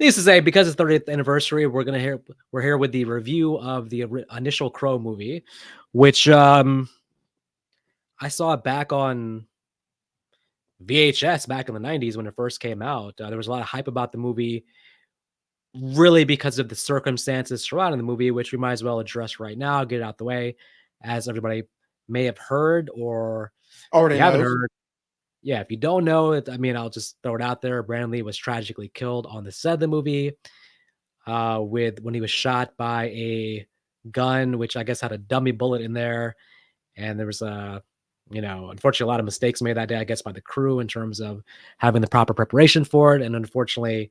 needless to say, because it's 30th anniversary, we're here with the review of the initial Crow movie, which I saw it back on VHS back in the 90s when it first came out. There was a lot of hype about the movie, really because of the circumstances surrounding the movie, which we might as well address right now, get it out the way, as everybody may have heard, or if Already you haven't knows. heard, yeah, if you don't know it, I mean, I'll just throw it out there. Brandon Lee was tragically killed on the set of the movie, with when he was shot by a gun, which I guess had a dummy bullet in there, and there was unfortunately, a lot of mistakes made that day, I guess, by the crew in terms of having the proper preparation for it, and unfortunately,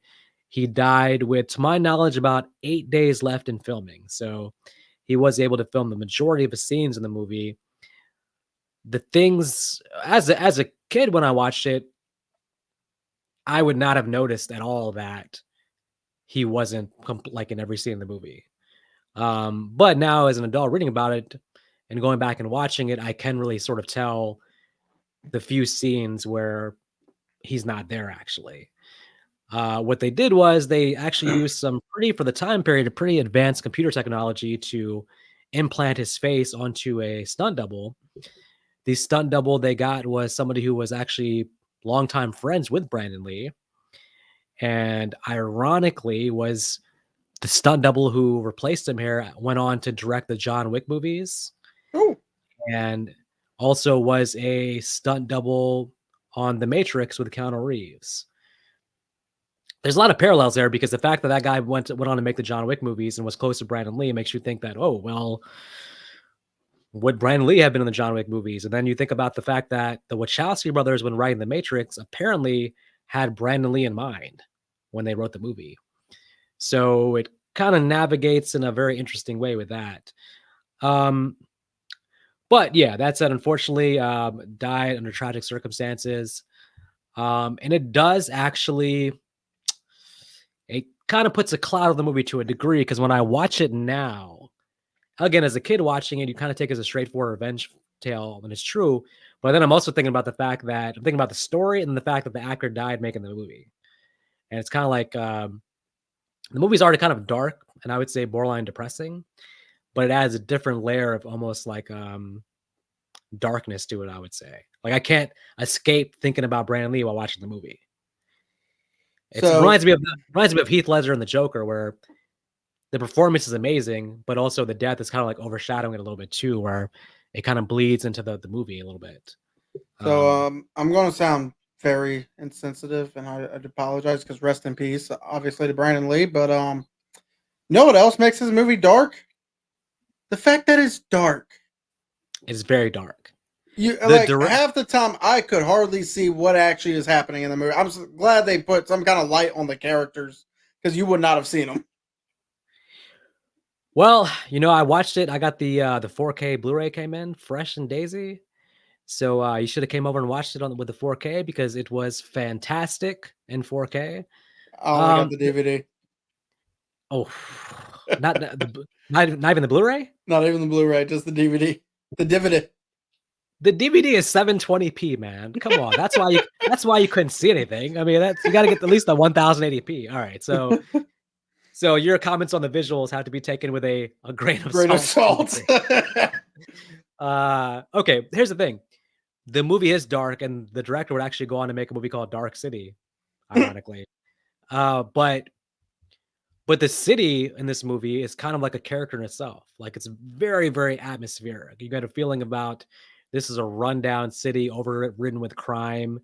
he died with, to my knowledge, about 8 days left in filming. So he was able to film the majority of the scenes in the movie. The things, as a kid when I watched it, I would not have noticed at all that he wasn't like in every scene in the movie. But now as an adult reading about it and going back and watching it, I can really sort of tell the few scenes where he's not there actually. What they did was they actually used some pretty, for the time period, a pretty advanced computer technology to implant his face onto a stunt double. The stunt double they got was somebody who was actually longtime friends with Brandon Lee, and ironically was the stunt double who replaced him here went on to direct the John Wick movies, Oh, and also was a stunt double on The Matrix with Keanu Reeves. There's a lot of parallels there because the fact that that guy went on to make the John Wick movies and was close to Brandon Lee makes you think that, oh, well, would Brandon Lee have been in the John Wick movies? And then you think about the fact that the Wachowski brothers, when writing The Matrix, apparently had Brandon Lee in mind when they wrote the movie. So it kind of navigates in a very interesting way with that. But yeah, that said, unfortunately, died under tragic circumstances. And it does actually, it kind of puts a cloud on the movie to a degree, because when I watch it now, again, as a kid watching it, you kind of take it as a straightforward revenge tale, and it's true. But then I'm also thinking about the fact that I'm thinking about the story and the fact that the actor died making the movie. And it's kind of like the movie's already kind of dark and I would say borderline depressing, but it adds a different layer of almost like darkness to it, I would say. Like I can't escape thinking about Brandon Lee while watching the movie. It so reminds me of Heath Ledger and the Joker, where the performance is amazing, but also the death is kind of like overshadowing it a little bit too, where it kind of bleeds into the movie a little bit. I'm going to sound very insensitive, and I'd apologize because rest in peace, obviously to Brandon Lee. But you know what else makes this movie dark? The fact that it's dark. It's very dark. You The like direct, half the time I could hardly see what actually is happening in the movie. I'm glad they put some kind of light on the characters because you would not have seen them. well, I watched it. I got the 4K Blu-ray came in fresh and daisy. So you should have came over and watched it with the 4K because it was fantastic in 4K. I only got Um, the DVD, oh, not not even the Blu-ray. not even the Blu-ray, just the DVD, the DVD. The DVD is 720p, man. Come on, that's why you couldn't see anything. I mean, that's you got to get at least the 1080p. All right, so your comments on the visuals have to be taken with a grain of Grain of salt. salt. Okay, here's the thing. The movie is dark, and the director would actually go on to make a movie called Dark City, ironically. But the city in this movie is kind of like a character in itself. Like it's very, very atmospheric. You get a feeling about this is a rundown city overridden with crime.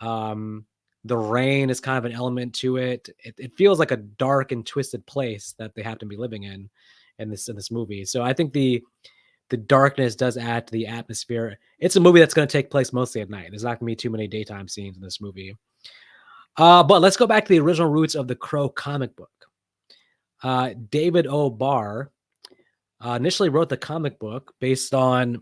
Um, the rain is kind of an element to it. It feels like a dark and twisted place that they have to be living in this movie. So I think the darkness does add to the atmosphere. It's a movie that's going to take place mostly at night. There's not going to be too many daytime scenes in this movie. But let's go back to the original roots of the Crow comic book. David O. Barr initially wrote the comic book based on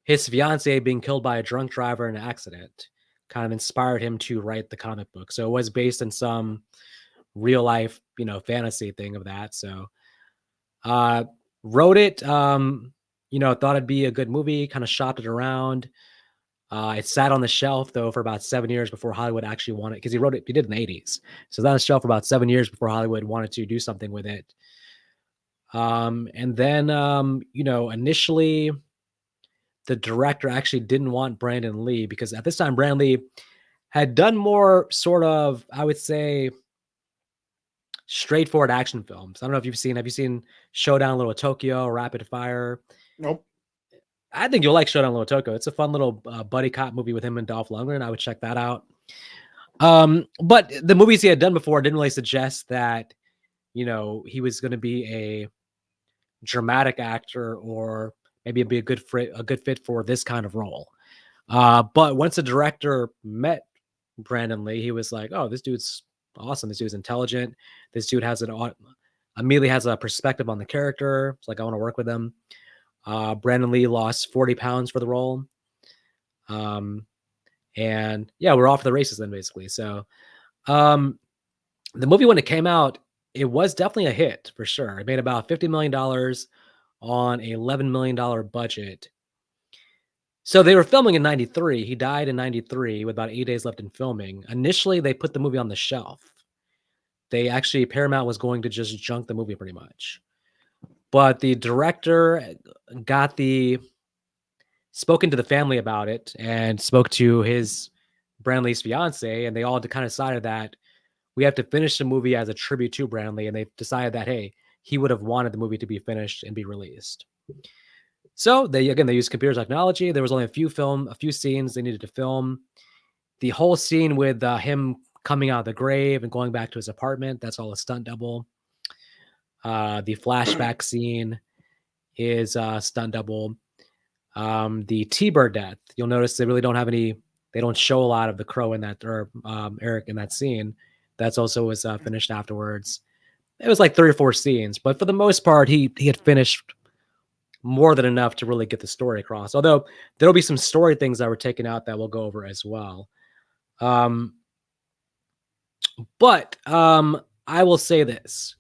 his fiance being killed by a drunk driver in an accident. Kind of inspired him to write the comic book. So it was based in some real life, fantasy thing of that. So wrote it, thought it'd be a good movie, kind of shopped it around. It sat on the shelf though for about 7 years before Hollywood actually wanted, because he wrote it. He did it in the '80s, so it was on the shelf for about 7 years before Hollywood wanted to do something with it. And then initially the director actually didn't want Brandon Lee because at this time Brandon Lee had done more sort of, I would say, straightforward action films. I don't know if have you seen Showdown Little Tokyo, Rapid Fire? Nope. I think you'll like Showdown Little Tokyo. It's a fun little buddy cop movie with him and Dolph Lundgren. I would check that out. But the movies he had done before didn't really suggest that, he was going to be a dramatic actor or maybe be a good fit for this kind of role. But once the director met Brandon Lee, he was like, "Oh, this dude's awesome. This dude's intelligent. This dude immediately has a perspective on the character. It's like I want to work with him." Brandon Lee lost 40 pounds for the role. And yeah, we're off to the races then, basically. So, the movie, when it came out, it was definitely a hit for sure. It made about $50 million on a $11 million budget. So they were filming in 93. He died in 93 with about 8 days left in filming. Initially, they put the movie on the shelf. Paramount was going to just junk the movie pretty much. But the director spoken to the family about it and spoke to his Brandon Lee's fiance, and they all kind of decided that we have to finish the movie as a tribute to Brandon Lee, and they decided that, hey, he would have wanted the movie to be finished and be released. So they used computer technology. There was only a few scenes they needed to film. The whole scene with him coming out of the grave and going back to his apartment, that's all a stunt double. The flashback scene is stunt double. The T-Bird death, you'll notice they really don't have they don't show a lot of the crow in that, or Eric in that scene. That's also was finished afterwards. It was like 3 or 4 scenes, but for the most part, he had finished more than enough to really get the story across. Although there'll be some story things that were taken out that we'll go over as well. But I will say this: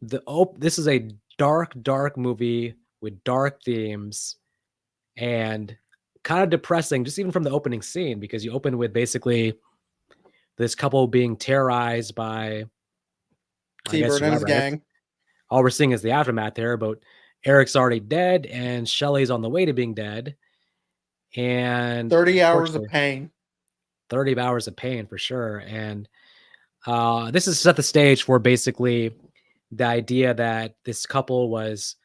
this is a dark movie with dark themes and kind of depressing, just even from the opening scene, because you open with basically this couple being terrorized by T-Bird and his gang. All we're seeing is the aftermath there, but Eric's already dead and Shelley's on the way to being dead. And 30 hours of pain. 30 hours of pain for sure. And this is set the stage for basically the idea that this couple was,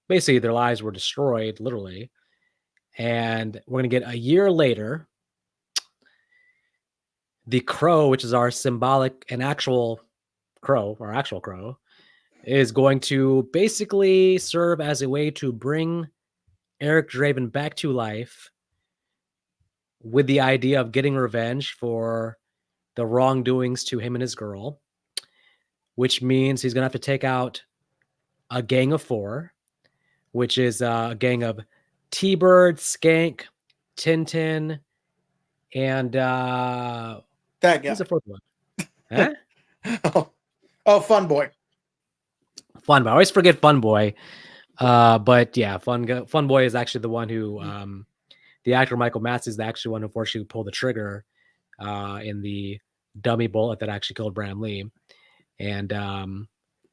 basically their lives were destroyed, literally. And we're going to get a year later, the crow, which is our symbolic and actual crow, is going to basically serve as a way to bring Eric Draven back to life with the idea of getting revenge for the wrongdoings to him and his girl, which means he's going to have to take out a gang of 4, which is a gang of T-Bird, Skank, Tintin, and that guy. Who's the 4th one? Huh? Oh, Fun Boy. Fun Boy. I always forget Fun Boy. But yeah, Fun Boy is actually the one who, the actor Michael Matz is actually one who unfortunately pulled the trigger in the dummy bullet that actually killed Brandon Lee. And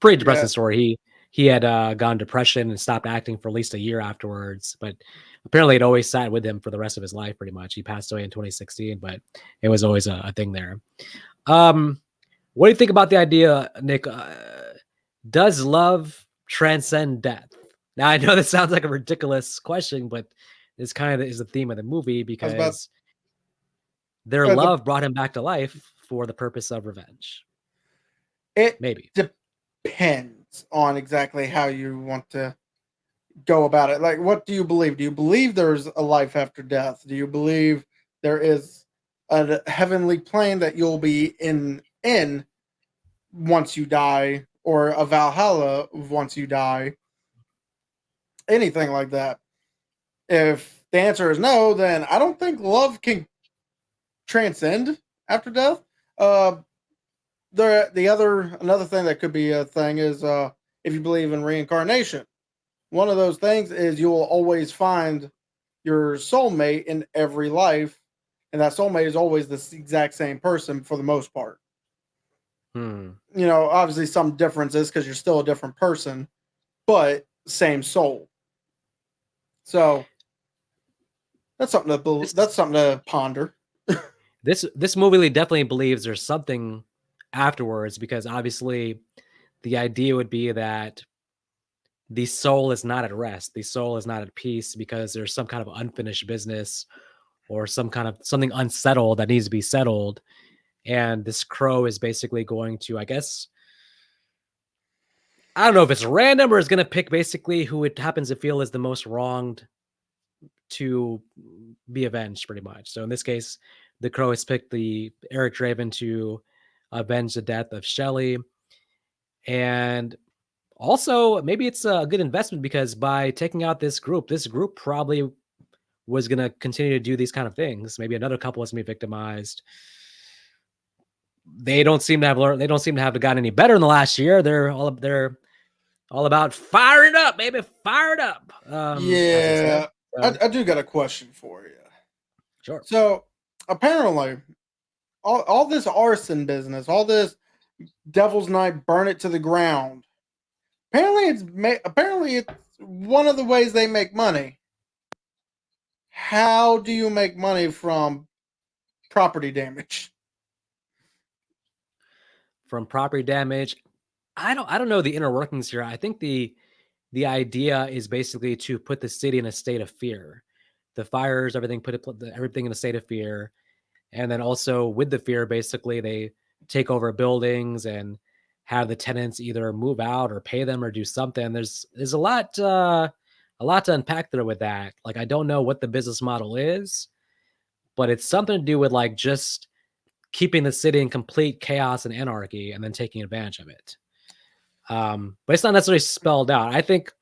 pretty depressing story. He had gone depression and stopped acting for at least a year afterwards, but apparently it always sat with him for the rest of his life, pretty much. He passed away in 2016, but it was always a thing there. What do you think about the idea, Nick? Does love transcend death? Now, I know this sounds like a ridiculous question, but this kind of is the theme of the movie, because their love brought him back to life for the purpose of revenge. It maybe depends on exactly how you want to go about it. Like, what do you believe? Do you believe there's a life after death? Do you believe there is a heavenly plane that you'll be in once you die, or a Valhalla once you die? Anything like that. If the answer is no, then I don't think love can transcend after death. Another thing that could be a thing is if you believe in reincarnation. One of those things is you will always find your soulmate in every life, and that soulmate is always the exact same person for the most part. Hmm. You know, obviously some differences because you're still a different person, but same soul. So This that's something to ponder. this movie definitely believes there's something afterwards, because obviously the idea would be that the soul is not at rest. The soul is not at peace because there's some kind of unfinished business or some kind of something unsettled that needs to be settled. And this crow is basically going to, I guess, I don't know if it's random or it's going to pick basically who it happens to feel is the most wronged to be avenged, pretty much. So in this case, the crow has picked the Eric Draven to avenge the death of Shelley. And also, maybe it's a good investment because by taking out this group probably was going to continue to do these kind of things. Maybe another couple was going to be victimized. They don't seem to have learned. They don't seem to have gotten any better in the last year. They're all about firing up, baby, fired up. As they say. Yeah, So, I do got a question for you. sure. So apparently, all this arson business, all this Devil's Night, burn it to the ground. Apparently it's one of the ways they make money. How do you make money from property damage? From property damage, I don't know the inner workings here. I think the idea is basically to put the city in a state of fear. The fires, everything, everything in a state of fear, and then also with the fear, basically they take over buildings and have the tenants either move out or pay them or do something. There's a lot to unpack there with that. Like I don't know what the business model is, but it's something to do with like just keeping the city in complete chaos and anarchy and then taking advantage of it. But it's not necessarily spelled out. I think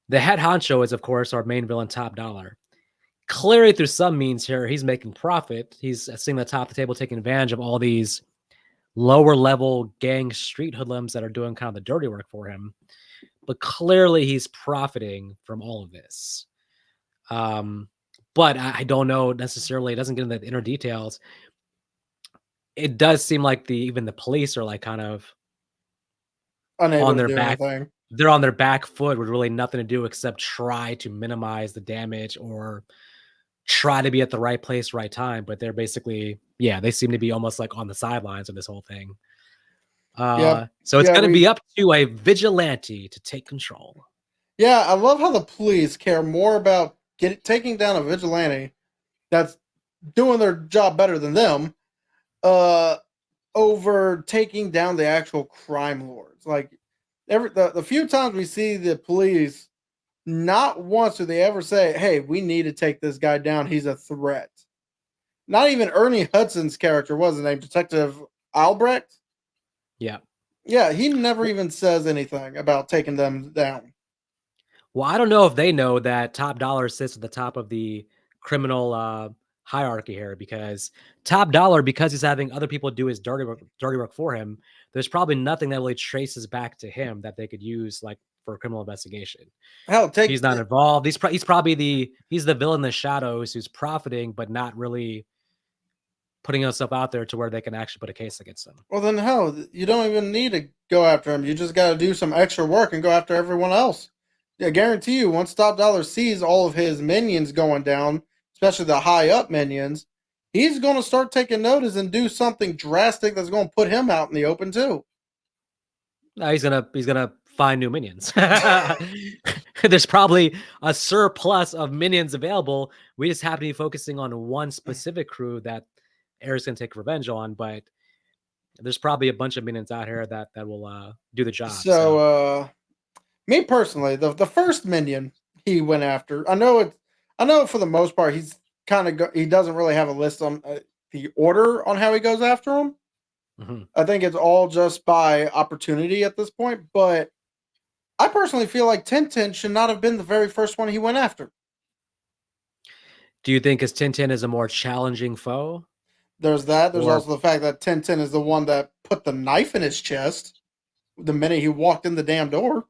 the head honcho is, of course, our main villain, Top Dollar. Clearly, through some means here, he's making profit. He's sitting at the top of the table, taking advantage of all these lower level gang street hoodlums that are doing kind of the dirty work for him. But clearly, he's profiting from all of this. Um, but I don't know necessarily. It doesn't get into the inner details. It does seem like even the police are like kind of Unable on to their do back. anything. They're on their back foot with really nothing to do except try to minimize the damage or try to be at the right place, right time. But they're basically, yeah, they seem to be almost like on the sidelines of this whole thing. Yep. So it's Yeah, going to be up to a vigilante to take control. yeah, I love how the police care more about taking down a vigilante that's doing their job better than them, uh, over taking down the actual crime lords. Like the few times we see the police, not once do they ever say, "Hey, we need to take this guy down. He's a threat." Not even Ernie Hudson's character was his name, Detective Albrecht. Yeah. Yeah, he never even says anything about taking them down. Well, I don't know if they know that Top Dollar sits at the top of the criminal hierarchy here, because Top Dollar, because he's having other people do his dirty work for him, there's probably nothing that really traces back to him that they could use like for a criminal investigation. Hell, He's not involved. He's probably he's the villain in the shadows who's profiting, but not really putting himself out there to where they can actually put a case against him. well, then hell, you don't even need to go after him. You just got to do some extra work and go after everyone else. I guarantee you, once Top Dollar sees all of his minions going down, especially the high up minions, he's going to start taking notice and do something drastic that's going to put him out in the open too. No, he's gonna find new minions. There's probably a surplus of minions available. We just happen to be focusing on one specific crew that Eric's gonna take revenge on, but there's probably a bunch of minions out here that will do the job. So, So me personally, the first minion he went after, I know for the most part he's he doesn't really have a list on the order on how he goes after him. mhm. I think it's all just by opportunity at this point, but I personally feel like Tintin should not have been the very first one he went after. Do you think his Tintin is a more challenging foe? There's that. There's Or also the fact that Tintin is the one that put the knife in his chest the minute he walked in the damn door.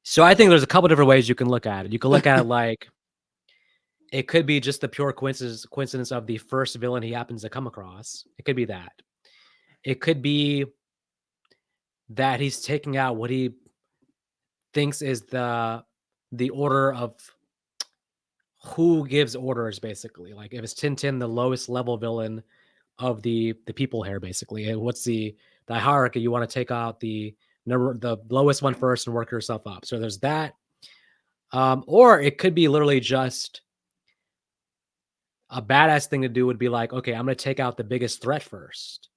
so I think there's a couple different ways you can look at it. You can look at it like It could be just the pure coincidence of the first villain he happens to come across. It could be that. It could be that he's taking out what he thinks is the order of who gives orders, basically. Like, if it's Tintin, the lowest level villain of the people here, basically, and what's the hierarchy? You want to take out the lowest one first and work yourself up. So there's that. Or it could be literally just a badass thing to do would be like, okay, I'm going to take out the biggest threat first.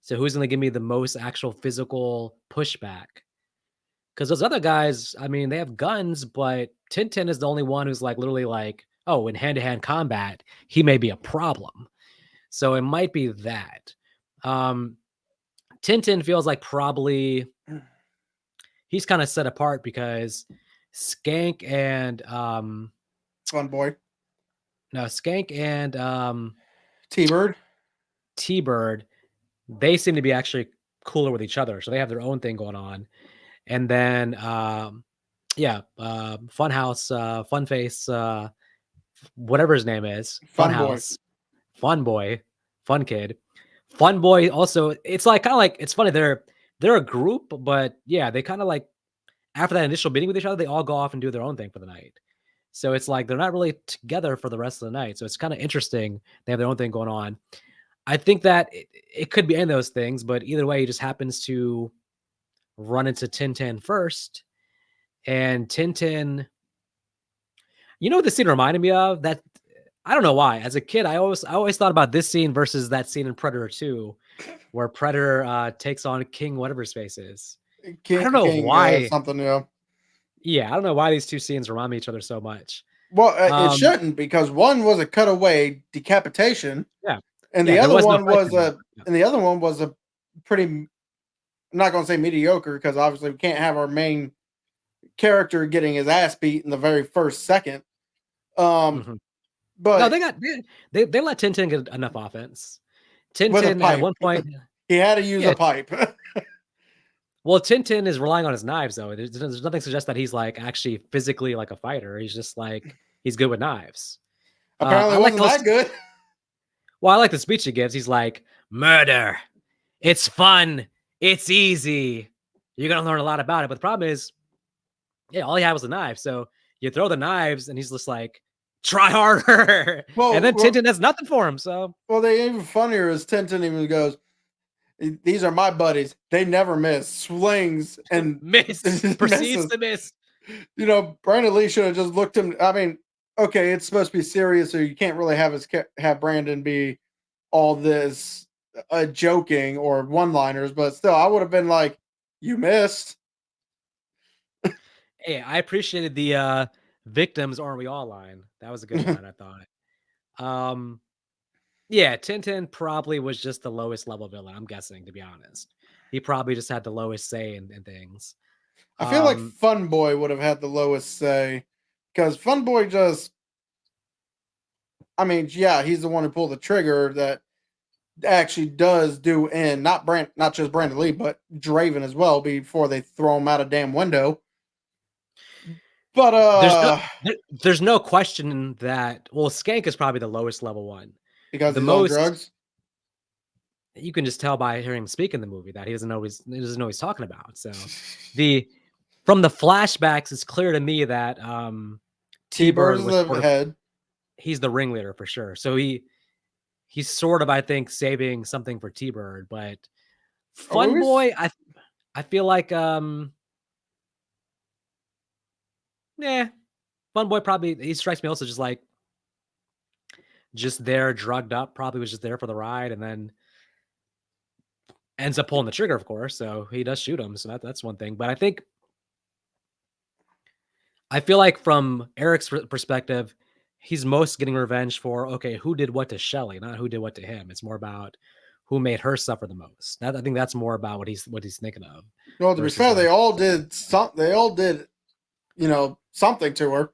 So who's going to give me the most actual physical pushback? Because those other guys, I mean, they have guns, but Tintin is the only one who's like literally like, oh, in hand-to-hand combat, he may be a problem. So it might be that. Um, Tintin feels like probably he's kind of set apart because Skank and Fun boy. no, Skank and T-Bird. T-Bird, they seem to be actually cooler with each other. So they have their own thing going on. And then Funhouse, Funface, whatever his name is, Fun boy. Funhouse, Fun Boy, Fun Kid. Fun Boy also, it's like kind of like it's funny, they're a group, but yeah, they kind of like after that initial meeting with each other, they all go off and do their own thing for the night. So it's like they're not really together for the rest of the night. So it's kind of interesting. They have their own thing going on. I think that it could be any of those things, but either way, he just happens to run into Tintin first. And Tintin, you know what the scene reminded me of? That I don't know why. As a kid, I always thought about this scene versus that scene in Predator 2, where Predator takes on King whatever his face is. I don't know why. Something, yeah. Yeah, I don't know why these two scenes remind me of each other so much. Well, it shouldn't, because one was a cutaway decapitation, Yeah, and yeah, the there other was no one fight was scene there. a, and the other one was a pretty. I'm not going to say mediocre, because obviously we can't have our main character getting his ass beat in the very first second. Mhm. But No, they let Tintin get enough offense. with a Tintin at pipe, one point, he had to use yeah. a pipe. Well, Tintin is relying on his knives, though. There's nothing suggests that he's like actually physically like a fighter. He's just like he's good with knives. Apparently, I like wasn't that good. Well, I like the speech he gives. He's like, "Murder, it's fun, it's easy. You're gonna learn a lot about it." But the problem is, yeah, all he had was a knife. So you throw the knives, and he's just like, "Try harder." And then Well, Tintin has nothing for him. So the even funnier is Tintin even goes, "These are my buddies. They never miss swings and proceeds misses." to miss. You know, Brandon Lee should have just looked him. I mean, okay, it's supposed to be serious, so you can't really have Brandon be all this joking or one-liners, but still, I would have been like, "You missed." Hey, I appreciated the victims aren't we all line. That was a good line, I thought. Yeah, Tintin probably was just the lowest level villain, I'm guessing, to be honest. He probably just had the lowest say in things. I feel like Um, Fun Boy would have had the lowest say, because Fun Boy just, I mean, yeah, he's the one who pulled the trigger that actually does do in not just Brandon Lee, but Draven as well before they throw him out a damn window. But there's no question that Skank is probably the lowest level one. because The he's on most drugs. you can just tell by hearing him speak in the movie that he doesn't know what he's talking about. So from the flashbacks, it's clear to me that T-Bird T-Bird is was the head. He's the ringleader for sure. So he's sort of, I think, saving something for T-Bird, but Fun Boy, I feel like Fun Boy probably he strikes me also just there drugged up, probably was just there for the ride and then ends up pulling the trigger, of course. So he does shoot him. So that's one thing. But I feel like from Eric's perspective, he's most getting revenge for, okay, who did what to Shelly, not who did what to him. It's more about who made her suffer the most. I think that's more about what he's thinking of. Well, to be fair, they all did something. They all did, something to her.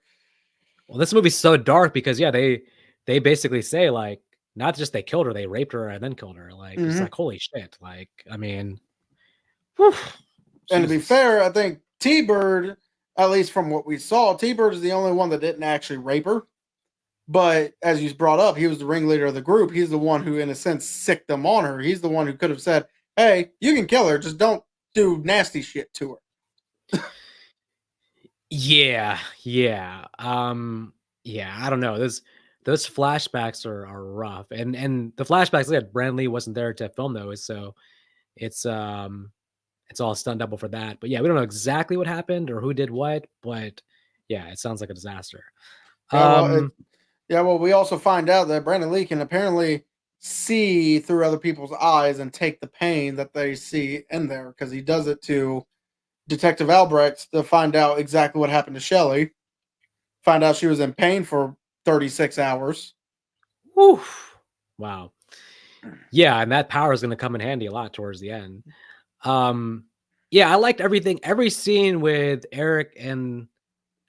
Well, this movie's so dark because they basically say like not just they killed her, they raped her and then killed her. Like it's like holy shit. Like I mean, whew, and to be fair, I think T-Bird, at least from what we saw, T-Bird is the only one that didn't actually rape her. But as you brought up, he was the ringleader of the group. He's the one who, in a sense, sicked them on her. He's the one who could have said, "Hey, you can kill her, just don't do nasty shit to her." Yeah, yeah. Yeah, I don't know. Those flashbacks are rough. And the flashbacks, like Brandon Lee wasn't there to film those, so it's it's all stunt double for that. But yeah, we don't know exactly what happened or who did what, but yeah, it sounds like a disaster. Yeah, well, Um we also find out that Brandon Lee can apparently see through other people's eyes and take the pain that they see in there because he does it to Detective Albrecht to find out exactly what happened to Shelley. Find out she was in pain for 36 hours. whew, wow. Yeah, and that power is gonna come in handy a lot towards the end. Um yeah, I liked everything. Every scene with Eric and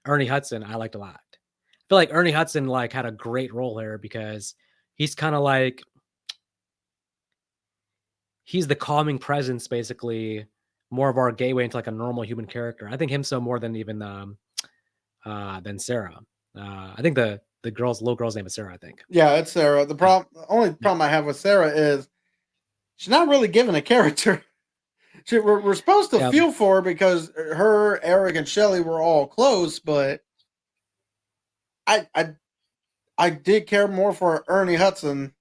Ernie Hudson, I liked a lot. I feel like Ernie Hudson like had a great role here because he's kind of like he's the calming presence, basically, more of our gateway into like a normal human character. I think him so more than even than Sarah. I think the little girl's name is Sarah. I think. Yeah, it's Sarah. Yeah, The only yeah, problem I have with Sarah is she's not really given a character. We're supposed to yeah. feel for her because her, Eric, and Shelley were all close, but I, I I did care more for Ernie Hudson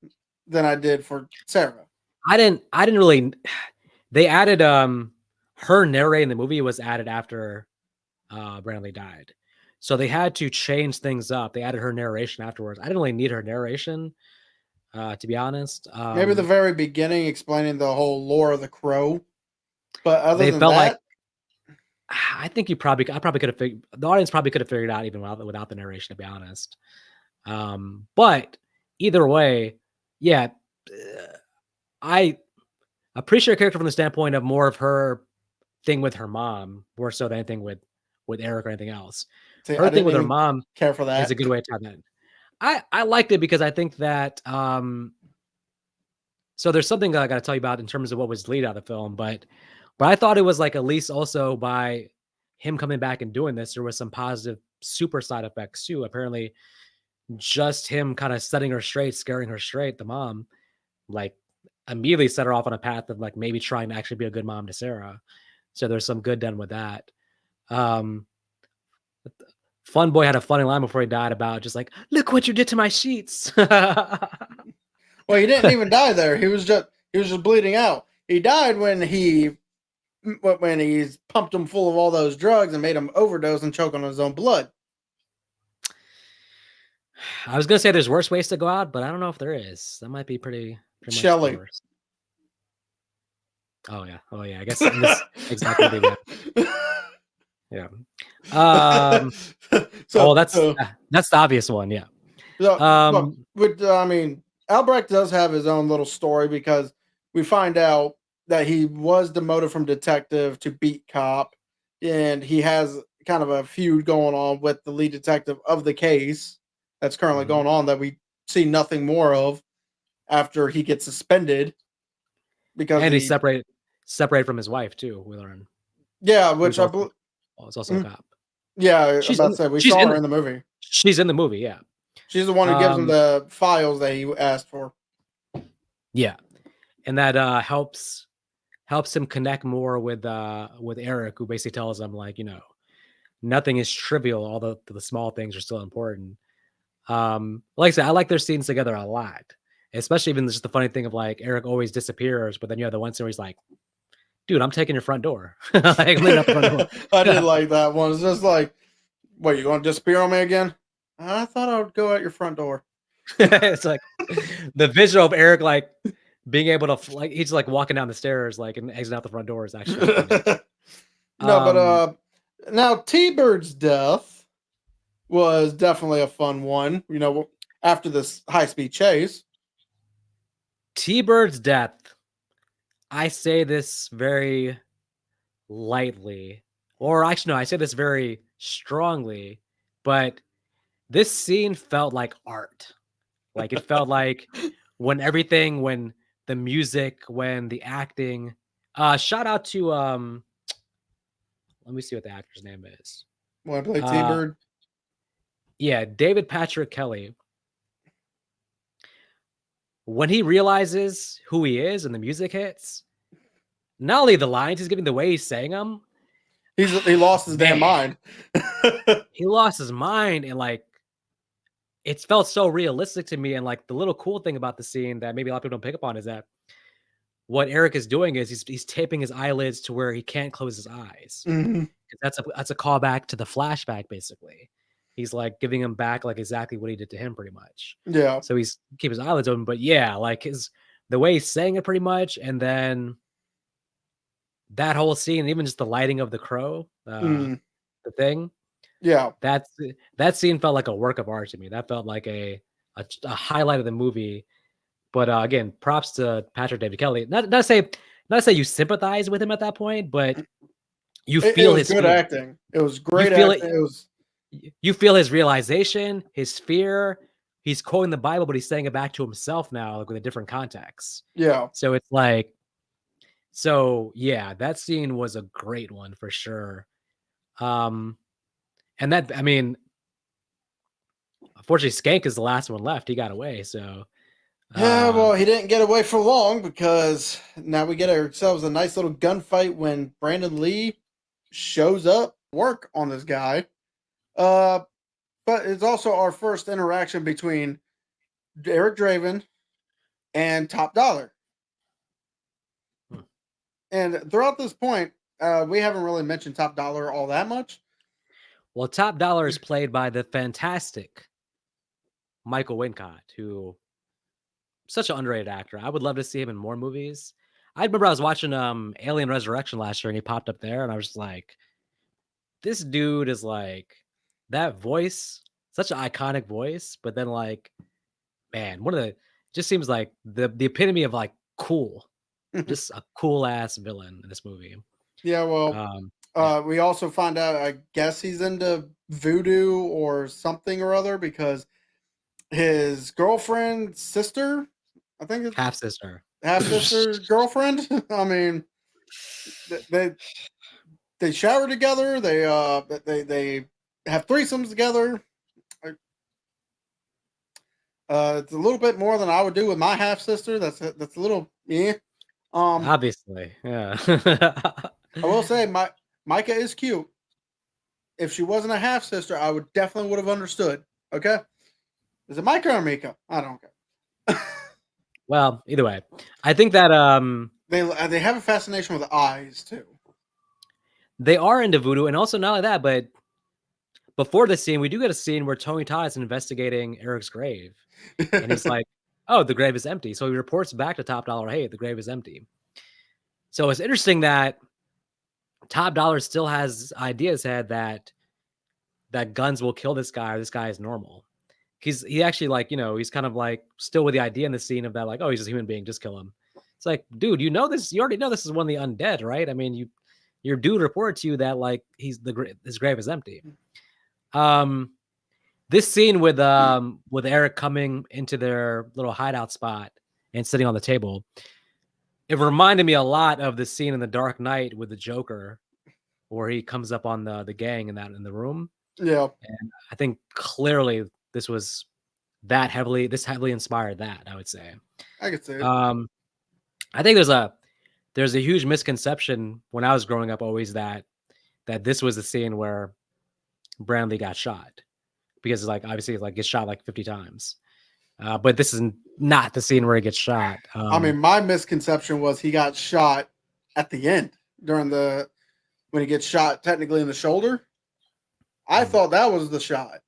than I did for Sarah. I didn't really. They added her narrating the movie was added after Brandon Lee died. So they had to change things up. They added her narration afterwards. I didn't really need her narration, to be honest. Maybe the very beginning explaining the whole lore of the crow, but other They than felt like that, I think I probably could have figured the audience probably could have figured it out even without the narration, to be honest. But either way, yeah, I appreciate her character from the standpoint of more of her thing with her mom, more so than anything with Eric or anything else. see, Her I thing didn't with her even mom care for is a that. good way to tie that in. I liked it because I think that so there's something that I got to tell you about in terms of what was lead out of the film, but I thought it was like at least also by him coming back and doing this, there was some positive super side effects too. Apparently, just him kind of setting her straight, scaring her straight, the mom, like immediately set her off on a path of like maybe trying to actually be a good mom to Sarah. So there's some good done with that. Um, Fun Boy had a funny line before he died about just like, look what you did to my sheets. Well, he didn't even die there. He was just bleeding out. He died when he's pumped him full of all those drugs and made him overdose and choke on his own blood. I was gonna say there's worse ways to go out, but I don't know if there is. That might be pretty much the Shelley. worst. Oh yeah. I guess in this exact movie, yeah, yeah. Um, so, oh, so, that's the obvious one, yeah. but Um, I mean, Albrecht does have his own little story because we find out that he was demoted from detective to beat cop, and he has kind of a feud going on with the lead detective of the case that's currently mhm. going on that we see nothing more of after he gets suspended because And he's he, separated from his wife too. We learn yeah, who's which I also believe, is also a cop. yeah, I'm about to say we She's saw in her in the movie. she's in the movie, yeah. She's the one who gives him Um, the files that he asked for. yeah, and that helps him connect more with Eric, who basically tells him like, nothing is trivial. All the small things are still important. Like I said, I like their scenes together a lot, especially even just the funny thing of like Eric always disappears, but then you have the one scene where he's like, "Dude, I'm taking your front door. Like, I'm leaving out the front door." I did like that one. It's just like, what, you going to disappear on me again? I thought I would go out your front door. It's like the visual of Eric like being able to like he's like walking down the stairs like and exiting out the front door is actually kind of funny. No, but Um, now T Bird's death was definitely a fun one. After this high speed chase. T Bird's death. I say this very lightly, or actually, no, I say this very strongly, but this scene felt like art. Like it felt like when the music, when the acting. Shout out to let me see what the actor's name is. Want to play T Uh, Bird? yeah, David Patrick Kelly. when he realizes who he is and the music hits, not only the lines he's giving, the way he's saying them, He lost his damn man, mind. he lost his mind and like it felt so realistic to me. And like the little cool thing about the scene that maybe a lot of people don't pick up on is that what Eric is doing is he's taping his eyelids to where he can't close his eyes. Mhm. That's a callback to the flashback, basically. He's like giving him back like exactly what he did to him, pretty much. Yeah. So he's keep his eyelids open, but yeah, like the way he's saying it, pretty much, and then that whole scene, even just the lighting of the crow, Mm. the thing, Yeah. that's that scene felt like a work of art to me. That felt like a highlight of the movie. But again, props to Patrick David Kelly. Not to say you sympathize with him at that point, but you It feel was his good fear. acting. It was You great feel it. acting. It was You feel his realization, his fear. He's quoting the Bible, but he's saying it back to himself now, like with a different context. yeah. So it's like, so yeah, that scene was a great one for sure. Um, and that, I mean, unfortunately, Skank is the last one left. He got away. So, Yeah, uh, well, he didn't get away for long because now we get ourselves a nice little gunfight when Brandon Lee shows up work on this guy. Uh, but it's also our first interaction between Eric Draven and Top Dollar. hmm. And throughout this point, we haven't really mentioned Top Dollar all that much. Well, Top Dollar is played by the fantastic Michael Wincott, who such an underrated actor. I would love to see him in more movies. I remember I was watching Alien Resurrection last year and he popped up there and I was just like, this dude is like that voice, such an iconic voice, but then like, man, one of the just seems like the epitome of like cool, just a cool ass villain in this movie. Yeah, well, Um, yeah, we also find out, I guess he's into voodoo or something or other because his girlfriend's sister, I think it's half sister. half sister girlfriend. I mean, they they shower together. They have threesomes together. It's a little bit more than I would do with my half sister. That's a little yeah. Um, Obviously, yeah. I will say my Micah is cute. If she wasn't a half sister, I would definitely would have understood. Okay, is it Micah or Mika? I don't care. Well, either way, I think that They have a fascination with eyes too. they are into voodoo, and also not only that, but before the scene, we do get a scene where Tony Todd is investigating Eric's grave, and he's like, "Oh, the grave is empty." So he reports back to Top Dollar, "Hey, the grave is empty." So it's interesting that Top Dollar still has ideas head that guns will kill this guy, or this guy is normal. He actually like, he's kind of like still with the idea in the scene of that, like, oh, he's just a human being, just kill him. It's like, dude, you already know this is one of the undead, right? I mean, your dude reported to you that like his grave is empty. Um, this scene with Eric coming into their little hideout spot and sitting on the table, it reminded me a lot of the scene in The Dark Knight with the Joker, where he comes up on the gang in the room. Yeah, And I think clearly this heavily inspired that, I would say. I could see it. I think there's a huge misconception when I was growing up always that this was the scene where Brandley got shot, because like obviously like gets shot like 50 times. But this is not the scene where he gets shot. I mean, my misconception was he got shot at the end during the when he gets shot technically in the shoulder. I Mm. thought that was the shot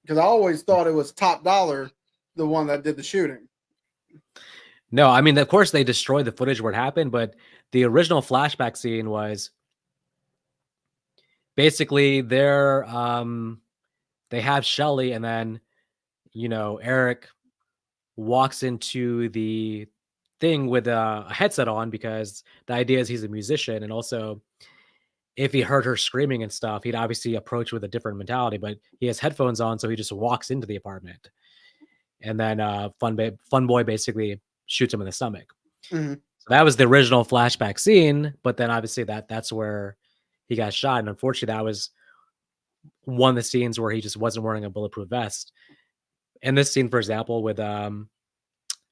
because I always thought it was Top Dollar, the one that did the shooting. No, I mean, of course they destroyed the footage where it happened, but the original flashback scene was basically they have Shelly, and then Eric walks into the thing with a headset on, because the idea is he's a musician, and also if he heard her screaming and stuff, he'd obviously approach with a different mentality, but he has headphones on, so he just walks into the apartment, and then Fun Boy basically shoots him in the stomach. Mhm. So that was the original flashback scene, but then obviously that's where he got shot, and unfortunately that was one of the scenes where he just wasn't wearing a bulletproof vest. In this scene, for example, with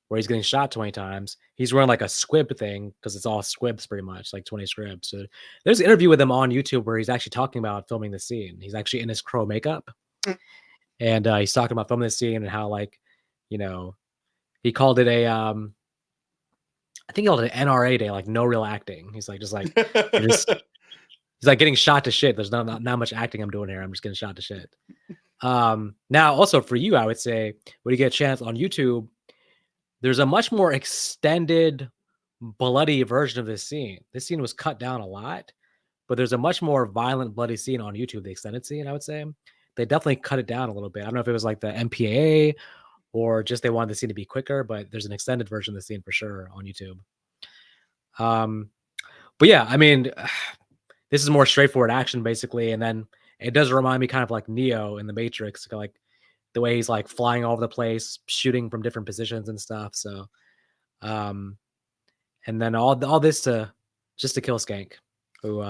where he's getting shot 20 times. He's wearing like a squib thing because it's all squibs pretty much, like 20 squibs. So there's an interview with him on YouTube where he's actually talking about filming the scene. He's actually in his crow makeup, Mm. and he's talking about filming the scene and how like, you know, he called it a I think he called it an NRA day, like no real acting. He's like just like you're just he's like getting shot to shit. There's not much acting I'm doing here. I'm just getting shot to shit. Now also for you, I would say when you get a chance on YouTube, there's a much more extended, bloody version of this scene. This scene was cut down a lot, but there's a much more violent, bloody scene on YouTube, the extended scene, I would say. They definitely cut it down a little bit. I don't know if it was like the MPAA or just they wanted the scene to be quicker, but there's an extended version of the scene for sure on YouTube. Um, but yeah, I mean, this is more straightforward action basically, and then it does remind me kind of like Neo in the Matrix, like the way he's like flying all over the place, shooting from different positions and stuff. So, um, and then all this to just to kill Skank, who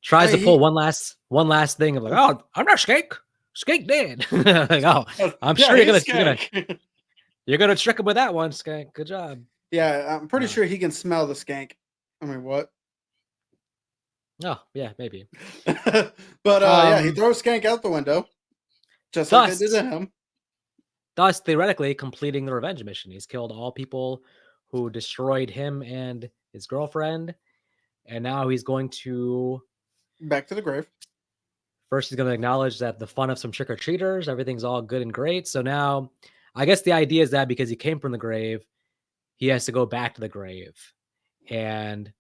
tries Hey, to pull one last thing of like, oh, I'm not Skank. Skank dead. Like, oh, I'm yeah, sure you're he's gonna skank. you're gonna trick him with that one, Skank. Good job. Yeah, I'm pretty Uh, sure he can smell the skank. I mean, what? oh yeah, maybe. But yeah, he Um, throws skank out the window, just like they did to thus, him. thus theoretically completing the revenge mission. He's killed all people who destroyed him and his girlfriend, and now he's going to Back to the grave. first he's going to acknowledge that the fun of some trick or treaters, everything's all good and great. So now, I guess the idea is that because he came from the grave, he has to go back to the grave, and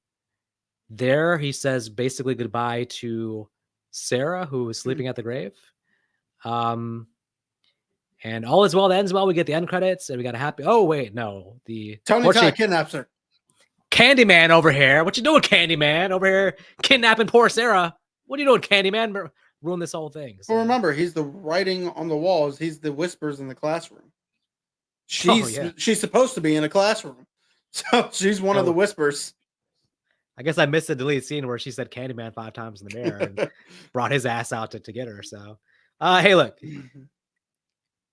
there he says basically goodbye to Sarah, who is Mhm. sleeping at the grave. Um, and all is well that ends well. We get the end credits, and we got a happy. Oh wait, no, the Tony Todd fortunately kidnaps her. Candyman over here. What you doing, Candyman? Over here kidnapping poor Sarah. What are you doing, Candyman? Ruin this whole thing. Well, So, remember, he's the writing on the walls. He's the whispers in the classroom. oh yeah. She's supposed to be in a classroom, so she's one of the Oh, whispers. I guess I missed the deleted scene where she said Candyman 5 times in the mirror and brought his ass out to get her. So, hey, look,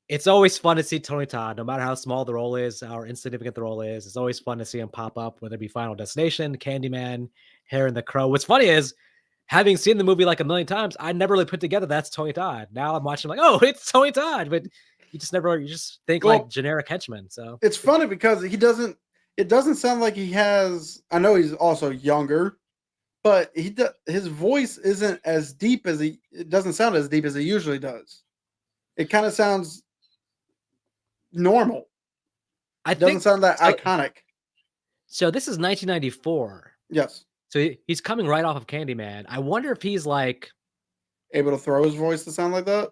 it's always fun to see Tony Todd, no matter how small the role is, how insignificant the role is. It's always fun to see him pop up, whether it be Final Destination, Candyman, Hair and the Crow. What's funny is, having seen the movie like a million times, I never really put together that's Tony Todd. Now I'm watching like, oh, it's Tony Todd, but you just think like Well, generic henchman. So it's funny because he doesn't. It doesn't sound like he has. I know he's also younger, but his voice isn't as deep as he. It doesn't sound as deep as he usually does. It kind of sounds normal. I It doesn't think sound that so. iconic. So this is 1994. Yes, So he's coming right off of Candyman. I wonder if he's like, able to throw his voice to sound like that.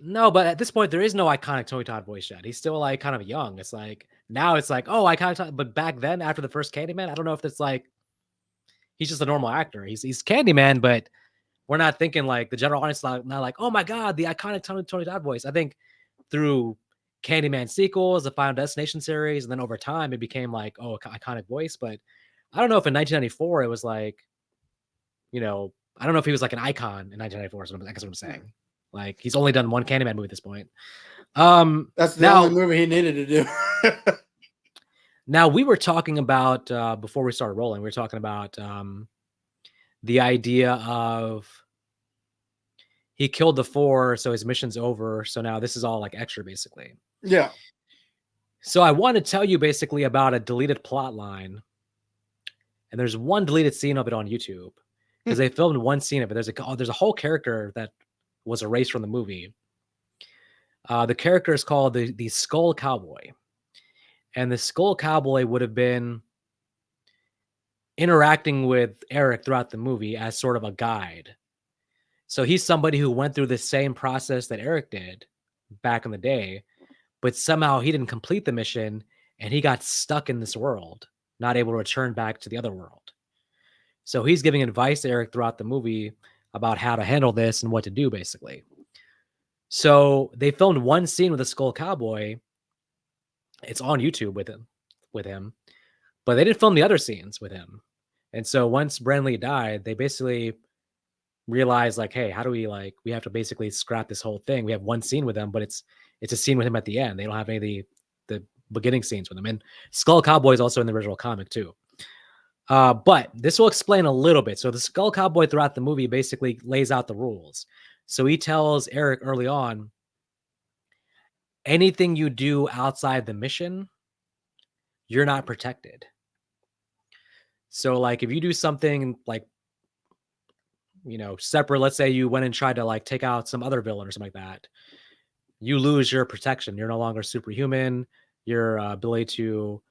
no, but at this point there is no iconic Tony Todd voice yet. He's still like kind of young. It's like now it's like, oh, iconic. But back then, after the first Candyman, I don't know if it's like he's just a normal actor. He's Candyman, but we're not thinking like the general audience not like, oh my god, the iconic Tony Todd voice. I think through Candyman sequels, the Final Destination series, and then over time it became like, oh, iconic voice. But I don't know if in 1994 it was like, I don't know if he was like an icon in 1994. So I guess what I'm saying. Like he's only done one Candyman movie at this point. That's the only Now movie he needed to do. now we were talking about before we started rolling, we were talking about the idea of he killed the four, so his mission's over. So now this is all like extra, basically. Yeah. So I want to tell you basically about a deleted plot line, and there's one deleted scene of it on YouTube because they filmed one scene of it. There's a whole character that was erased from the movie. The character is called the Skull Cowboy, and the Skull Cowboy would have been interacting with Eric throughout the movie as sort of a guide. So he's somebody who went through the same process that Eric did back in the day, but somehow he didn't complete the mission and he got stuck in this world, not able to return back to the other world. So he's giving advice to Eric throughout the movie about how to handle this and what to do, basically. So they filmed one scene with the Skull Cowboy. It's on YouTube with him, but they didn't film the other scenes with him. And so once Brandon Lee died, they basically realized like, hey, how do we have to basically scrap this whole thing. We have one scene with him, but it's a scene with him at the end. They don't have any of the beginning scenes with him. And Skull Cowboy is also in the original comic too. But this will explain a little bit. So the Skull Cowboy throughout the movie basically lays out the rules. So he tells Eric early on, anything you do outside the mission, you're not protected. So like if you do something like, separate, let's say you went and tried to like take out some other villain or something like that, you lose your protection. You're no longer superhuman. Your ability to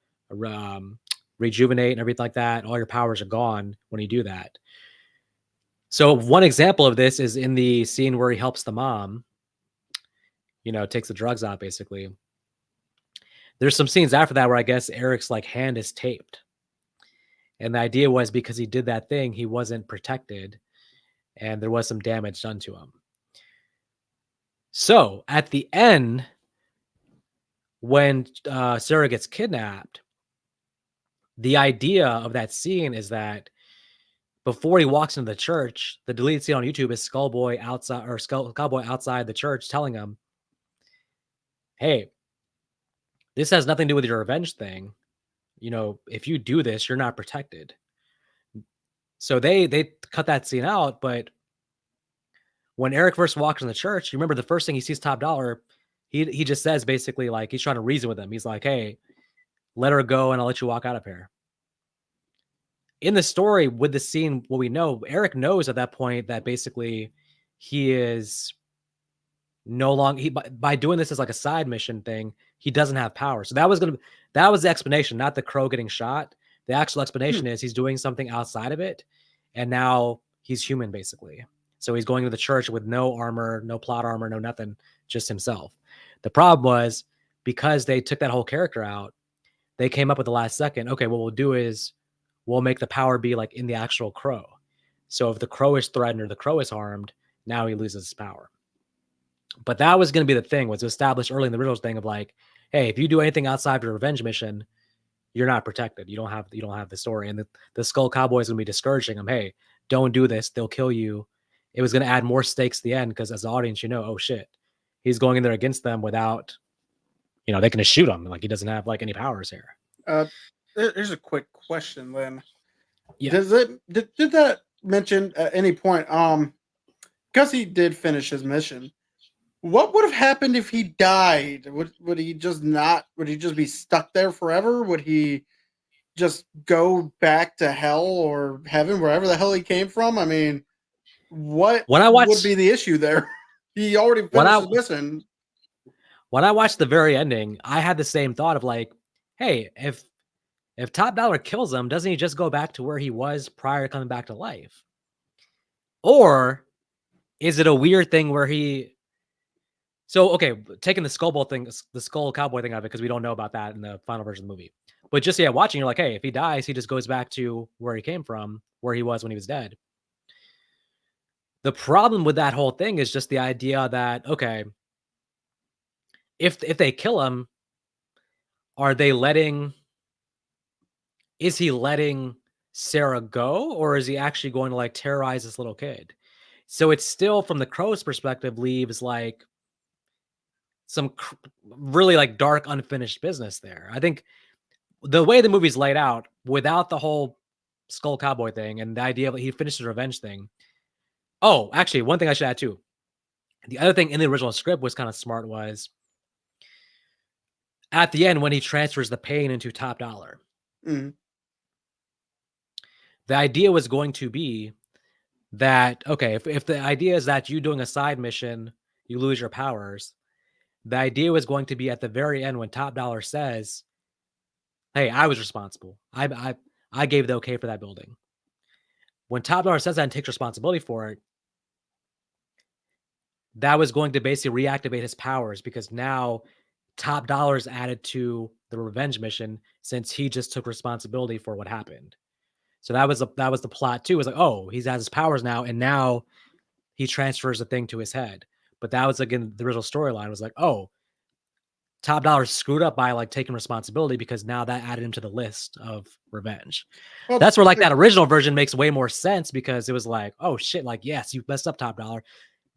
rejuvenate and everything like that, all your powers are gone when you do that. So one example of this is in the scene where he helps the mom, takes the drugs out basically. There's some scenes after that where I guess Eric's like hand is taped. And the idea was because he did that thing, he wasn't protected and there was some damage done to him. So at the end, when Sarah gets kidnapped, the idea of that scene is that before he walks into the church, the deleted scene on YouTube is Skull Cowboy outside the church telling him, hey, this has nothing to do with your revenge thing. If you do this, you're not protected. So they cut that scene out, but when Eric first walks in the church, you remember the first thing he sees Top Dollar, he just says basically like he's trying to reason with him. He's like, hey, let her go and I'll let you walk out of here. In the story with the scene, what we know, Eric knows at that point that basically he is no longer, by doing this as like a side mission thing, he doesn't have power. So that was the explanation, not the crow getting shot. The actual explanation is he's doing something outside of it. And now he's human basically. So he's going to the church with no armor, no plot armor, no nothing, just himself. The problem was because they took that whole character out, they came up with the last second, okay, what we'll do is we'll make the power be like in the actual crow. So if the crow is threatened or the crow is harmed, now he loses his power. But that was going to be the thing, was to establish early in the original thing of like, hey, if you do anything outside your revenge mission, you're not protected. You don't have the story. And the Skull Cowboy is going to be discouraging him. Hey, don't do this. They'll kill you. It was going to add more stakes at the end because as the audience, oh shit, he's going in there against them without, they can just shoot him. Like he doesn't have like any powers here. Here's a quick question then. Yeah. Did that mention at any point, because he did finish his mission, what would have happened if he died? Would he just be stuck there forever? Would he just go back to hell or heaven, wherever the hell he came from? I mean, would be the issue there? He already finished his mission. When I watched the very ending, I had the same thought of like, hey, if Top Dollar kills him, doesn't he just go back to where he was prior to coming back to life? Or is it a weird thing where taking the Skull Cowboy thing out of it, because we don't know about that in the final version of the movie. But just, watching, you're like, hey, if he dies, he just goes back to where he came from, where he was when he was dead. The problem with that whole thing is just the idea that, okay, if they kill him, is he letting Sarah go, or is he actually going to like terrorize this little kid? So it's still, from the crow's perspective, leaves like some really like dark unfinished business there. I think the way the movie's laid out, without the whole Skull Cowboy thing and the idea that he finished his revenge thing. Oh, actually, one thing I should add too. The other thing in the original script was kind of smart was at the end when he transfers the pain into Top Dollar. Mm-hmm. The idea was going to be that, okay, if the idea is that you doing a side mission, you lose your powers, the idea was going to be at the very end when Top Dollar says, hey, I was responsible. I gave the okay for that building. When Top Dollar says that and takes responsibility for it, that was going to basically reactivate his powers, because now Top Dollar's added to the revenge mission since he just took responsibility for what happened. So that was the plot too. It was like, oh, he has his powers now, and now he transfers the thing to his head. But that was, again, the original storyline was like, oh, Top Dollar screwed up by like taking responsibility, because now that added him to the list of revenge. Well, that's where like that original version makes way more sense, because it was like, oh shit, like, yes, you messed up, Top Dollar.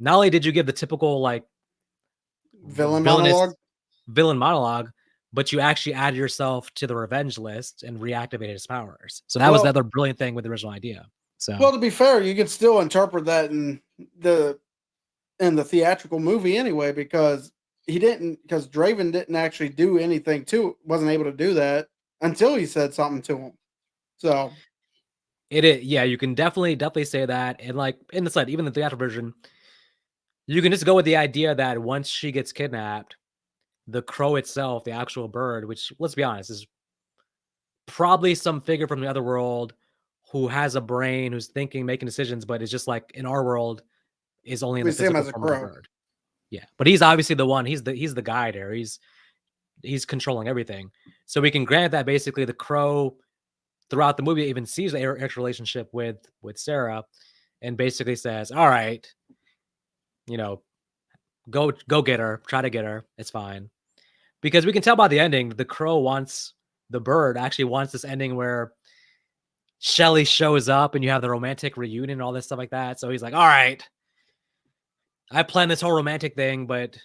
Not only did you give the typical like villain monologue, but you actually added yourself to the revenge list and reactivated his powers. So that was the Well, other brilliant thing with the original idea. So well, to be fair, you could still interpret that the in the theatrical movie anyway, because because Draven didn't actually do anything wasn't able to do that until he said something to him. So it is, yeah, you can definitely say that. And like in the sled, even the theatrical version, you can just go with the idea that once she gets kidnapped, the crow itself, the actual bird, which let's be honest, is probably some figure from the other world who has a brain, who's thinking, making decisions, but it's just like in our world is only in we the see him physical as a form of a crow. bird. Yeah, but he's obviously the one. He's the guide here. He's controlling everything. So we can grant that basically the crow throughout the movie even sees the Eric's relationship with Sarah, and basically says, "All right, you know, go get her, try to get her. It's fine." Because we can tell by the ending, the crow wants the bird actually wants this ending where Shelly shows up and you have the romantic reunion and all this stuff like that. So he's like, "All right, I planned this whole romantic thing, but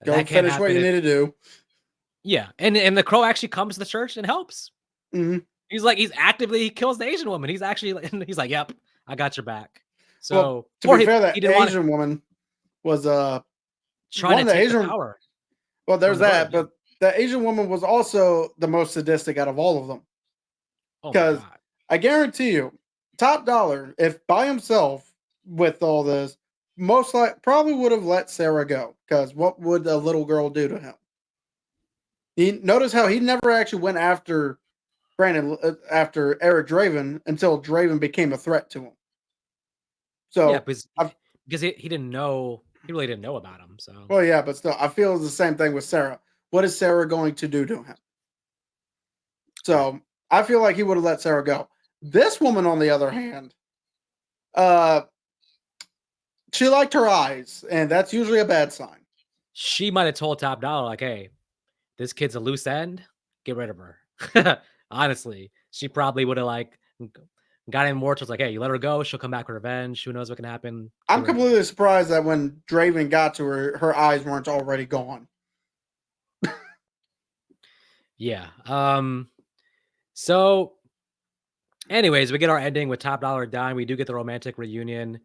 Go that can't finish what happen." you need to do. Yeah, and the crow actually comes to the church and helps. Hmm. He's like, he kills the Asian woman. He's actually he's like, "Yep, I got your back." Well, So, to or be he fair, he that didn't want to Asian woman was trying one to of the take the Asian. power Well, from there's the bird. that, Yeah. but the Asian woman was also the most sadistic out of all of them. Oh my Because god. I guarantee you, top dollar, if by himself with all this, most like probably would have let Sarah go. Because what would a little girl do to him? He notice how he never actually went after Brandon after Eric Draven until Draven became a threat to him. Yeah, So because I because he didn't know he really didn't know about him. So well, yeah, but still, I feel it's the same thing with Sarah. What is Sarah going to do to him? right. So I feel like he would have let Sarah go. This woman, on the other hand, uh, she liked her eyes, and that's usually a bad sign. She might have told Top Dollar like, "Hey, this kid's a loose end. Get rid of her." Honestly, she probably would have like got in more towards like, "Hey, you let her go, she'll come back with revenge. Who knows what can happen? Get I'm rid of her." completely surprised that when Draven got to her, her eyes weren't already gone. Yeah. So anyways, we get our ending with Top Dollar dying. We do get the romantic reunion.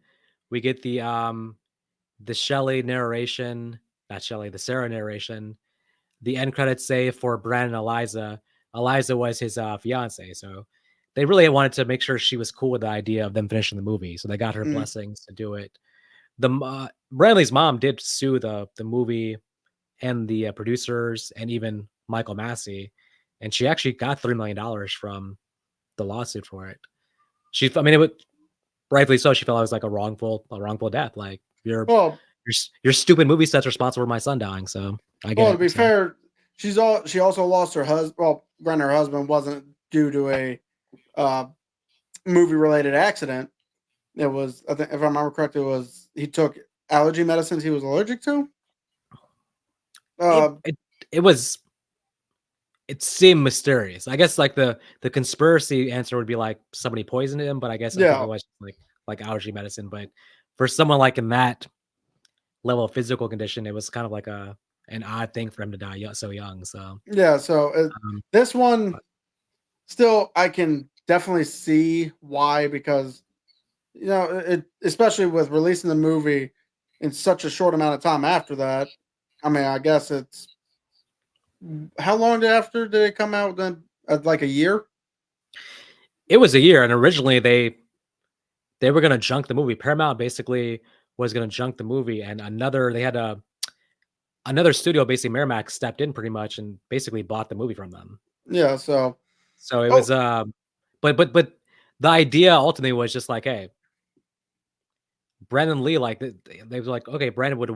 We get the Shelley narration, not Shelley, the Sarah narration. The end credits say for Brandon and Eliza. Eliza was his fiance, so they really wanted to make sure she was cool with the idea of them finishing the movie. So they got her Mm. blessings to do it. Bradley's mom did sue the movie and the producers and even Michael Massey, and she actually got $3 million from the lawsuit for it. I mean, it would rightfully so. She felt it was like a wrongful death. Like Well, your stupid movie set's responsible for my son dying. So I get well, to it. be So fair, she also lost her husband. Well, granted, her husband wasn't due to a uh, movie related accident. It was, I think, if I remember correctly, it was he took allergy medicines he was allergic to. it Uh, it it was it seemed mysterious. I guess like the conspiracy answer would be like somebody poisoned him, but I think it yeah, was like allergy medicine. But for someone like in that level of physical condition, it was kind of like an odd thing for him to die so young. So yeah. So um, this one, still, I can definitely see why, because it, especially with releasing the movie in such a short amount of time after that. I mean, I guess it's how long after did it come out? Then like a year. it was a year, and originally they were gonna junk the movie. Paramount basically was gonna junk the movie, and they had another studio, basically Miramax, stepped in pretty much and basically bought the movie from them. Yeah. So So it oh was, but the idea ultimately was just like, hey, Brandon Lee, like they were like, okay, Brandon would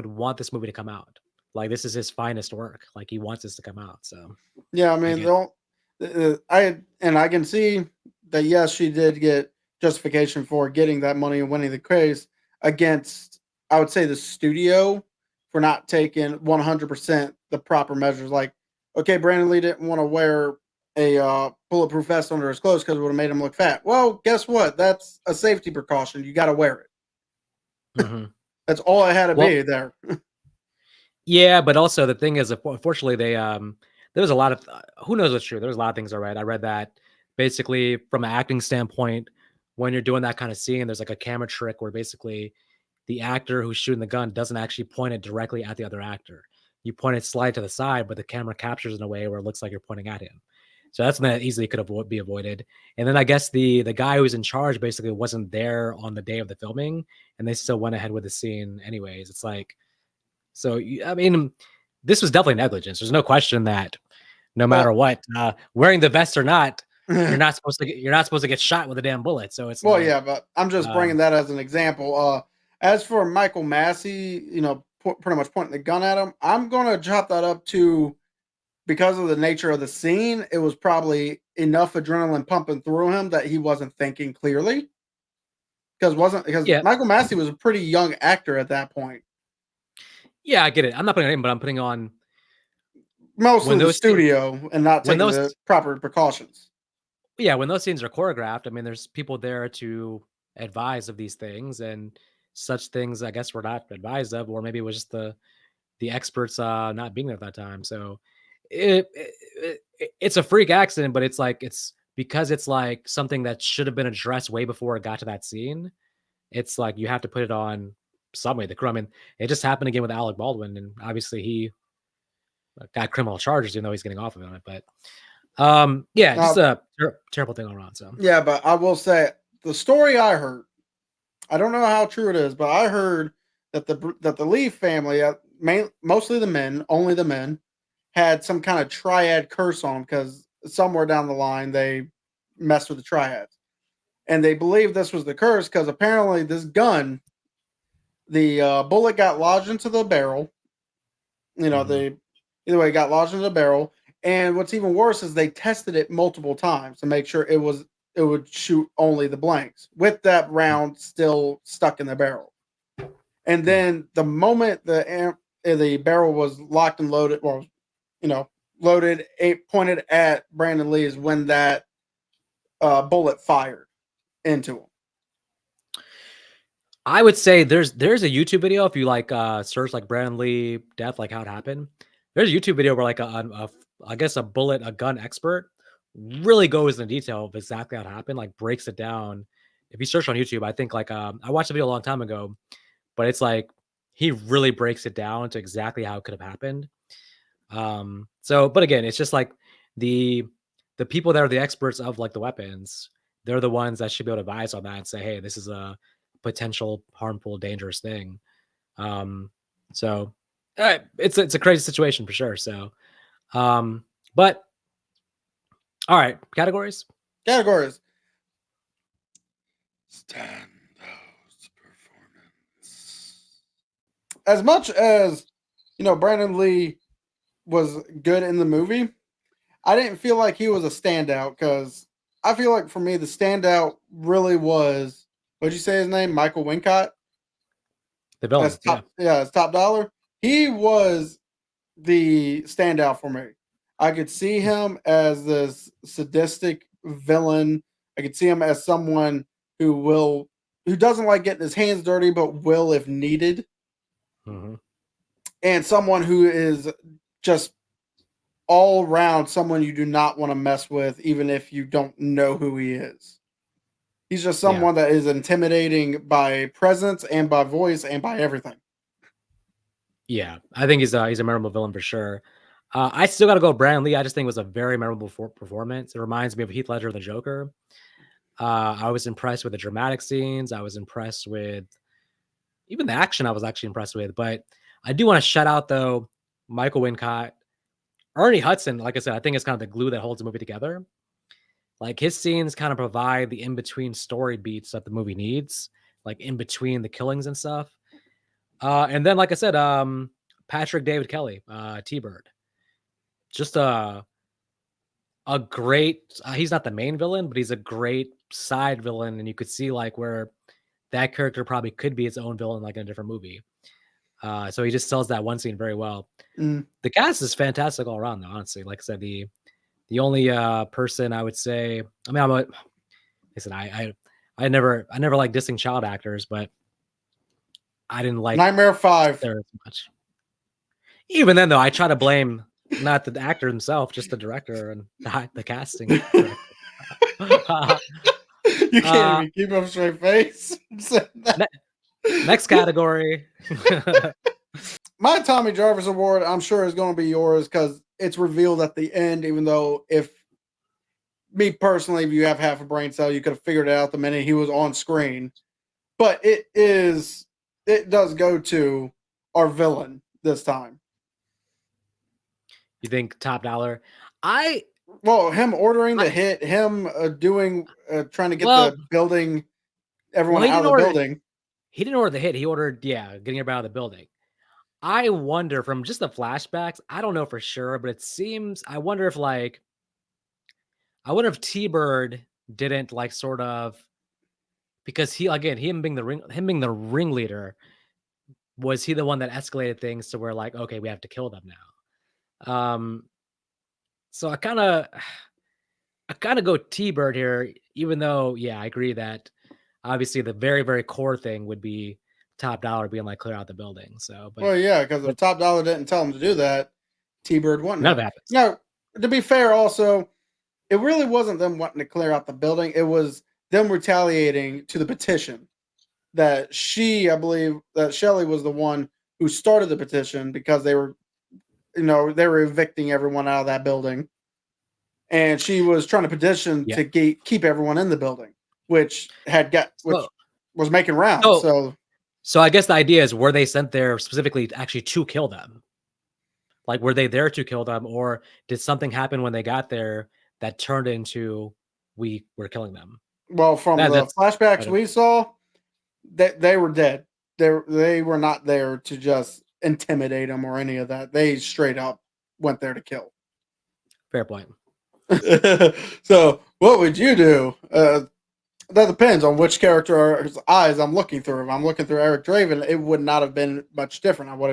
want this movie to come out. Like this is his finest work. Like he wants this to come out. So yeah, I I mean, get don't I can see that yes, she did get justification for getting that money and winning the case against, I would say, the studio for not taking 100% the proper measures. Like, okay, Brandon Lee didn't want to wear a bulletproof vest under his clothes because it would have made him look fat. Well, guess what? That's a safety precaution. You got to wear it. mhm. That's all it had to Well, be there. Yeah, but also the thing is, unfortunately, there was a lot of who knows what's true. There's a lot of things I read. I read that basically from an acting standpoint, when you're doing that kind of scene, there's like a camera trick where basically the actor who's shooting the gun doesn't actually point it directly at the other actor. You point it slightly to the side, but the camera captures in a way where it looks like you're pointing at him. So that's something that easily could be avoided. And then I guess the guy who's in charge basically wasn't there on the day of the filming, and they still went ahead with the scene anyways. It's like so. I mean, this was definitely negligence. There's no question that no matter Well, what, wearing the vest or not, you're not supposed to get shot with a damn bullet. So it's well, like, yeah, but I'm just bringing um, that as an example. As for Michael Massey, pretty much pointing the gun at him, I'm gonna chop that up to because of the nature of the scene. It was probably enough adrenaline pumping through him that he wasn't thinking clearly. Because yeah, Michael Massey was a pretty young actor at that point. yeah, I get it. I'm not putting it in, but I'm putting on when Mostly the those scenes, studio and not when taking those the proper precautions. yeah, when those scenes are choreographed, I mean, there's people there to advise of these things, and such things, I guess, were not advised of, or maybe it was just the experts not being there at that time. So it's a freak accident, but it's like it's because it's like something that should have been addressed way before it got to that scene. It's like you have to put it on some way. The crew. I mean, it just happened again with Alec Baldwin, and obviously he got criminal charges, even though he's getting off of it. But yeah, just Now, a terrible thing all around. So yeah, but I will say the story I heard. I don't know how true it is, but I heard that the Lee family, mostly the men, only the men, had some kind of triad curse on them because somewhere down the line they messed with the triads, and they believe this was the curse because apparently this gun, the bullet got lodged into the barrel. mhm. They either way got lodged into the barrel, and what's even worse is they tested it multiple times to make sure it would shoot only the blanks with that round still stuck in the barrel. And Hmm. then the moment the barrel was locked and loaded, or loaded, pointed at Brandon Lee is when that bullet fired into him. I would say there's a YouTube video if you like search like Brandon Lee death, like how it happened. There's a YouTube video where like I guess a gun expert really goes into detail of exactly how it happened, like breaks it down. If you search on YouTube, I think like I watched the video a long time ago, but it's like he really breaks it down to exactly how it could have happened. So but again, it's just like the the people that are the experts of like the weapons, they're the ones that should be able to advise on that and say, hey, this is a potential harmful, dangerous thing. Um, so it's a crazy situation for sure. So but all right, categories. Categories: standout performance. As much as Brandon Lee was good in the movie, I didn't feel like he was a standout because I feel like for me the standout really was, what'd you say his name? Michael Wincott. The villain, That's yeah. that's top dollar. He was the standout for me. I could see him as this sadistic villain. I could see him as someone who doesn't like getting his hands dirty, but will if needed, Hmm. and someone who is just all around someone you do not want to mess with, even if you don't know who he is. He's just Yeah. someone that is intimidating by presence and by voice and by everything. Yeah. I think he's a memorable villain for sure. I still got to go with Brandon Lee. I just think it was a very memorable performance. It reminds me of Heath Ledger, the Joker. I was impressed with the dramatic scenes. I was impressed with even the action. I was actually impressed with. But I do want to shout out though Michael Wincott, Ernie Hudson. Like I said, I think it's kind of the glue that holds the movie together. Like his scenes kind of provide the in between story beats that the movie needs, like in between the killings and stuff. And then, like I said, Patrick David Kelly, T Bird, just a great. He's not the main villain, but he's a great side villain, and you could see like where that character probably could be its own villain, like in a different movie. So he just sells that one scene very well. Mm. The cast is fantastic all around, though. Honestly, like I said, the only person I would say, I mean, listen, I never like dissing child actors, but I didn't like Nightmare 5. there as much. Even then, though, I try to blame not the actor himself, just the director and the casting director. You can't uh, even keep up a straight face. next category. My Tommy Jarvis award, I'm sure, is going to be yours because it's revealed at the end. Even though, if me personally, if you have half a brain cell, you could have figured it out the minute he was on screen. But it does go to our villain this time. You think top dollar? Well, him ordering the hit, him trying to get the building, everyone out of the building. He didn't order the hit. He ordered, getting everybody out of the building. I wonder, from just the flashbacks, I don't know for sure, but it seems, I wonder if T-Bird didn't like sort of, because him being the ringleader, was he the one that escalated things to where like, okay, we have to kill them now. So I kind of go T-Bird here, even though, I agree that obviously the very, very core thing would be top dollar being like clear out the building. So, but because if top dollar didn't tell him to do that, T-Bird wouldn't. None of it happens. Now, to be fair, also, it really wasn't them wanting to clear out the building. It was them retaliating to the petition that I believe that Shelley was the one who started the petition because they were evicting everyone out of that building. And she was trying to petition to keep everyone in the building, which was making rounds. So I guess the idea is, were they sent there specifically actually to kill them? Like, were they there to kill them, or did something happen when they got there that turned into we were killing them? Well, from the flashbacks we saw, they were dead. They were not there to just intimidate them or any of that. They straight up went there to kill. Fair point. So what would you do? That depends on which character's eyes I'm looking through. If I'm looking through Eric Draven, it would not have been much different. It would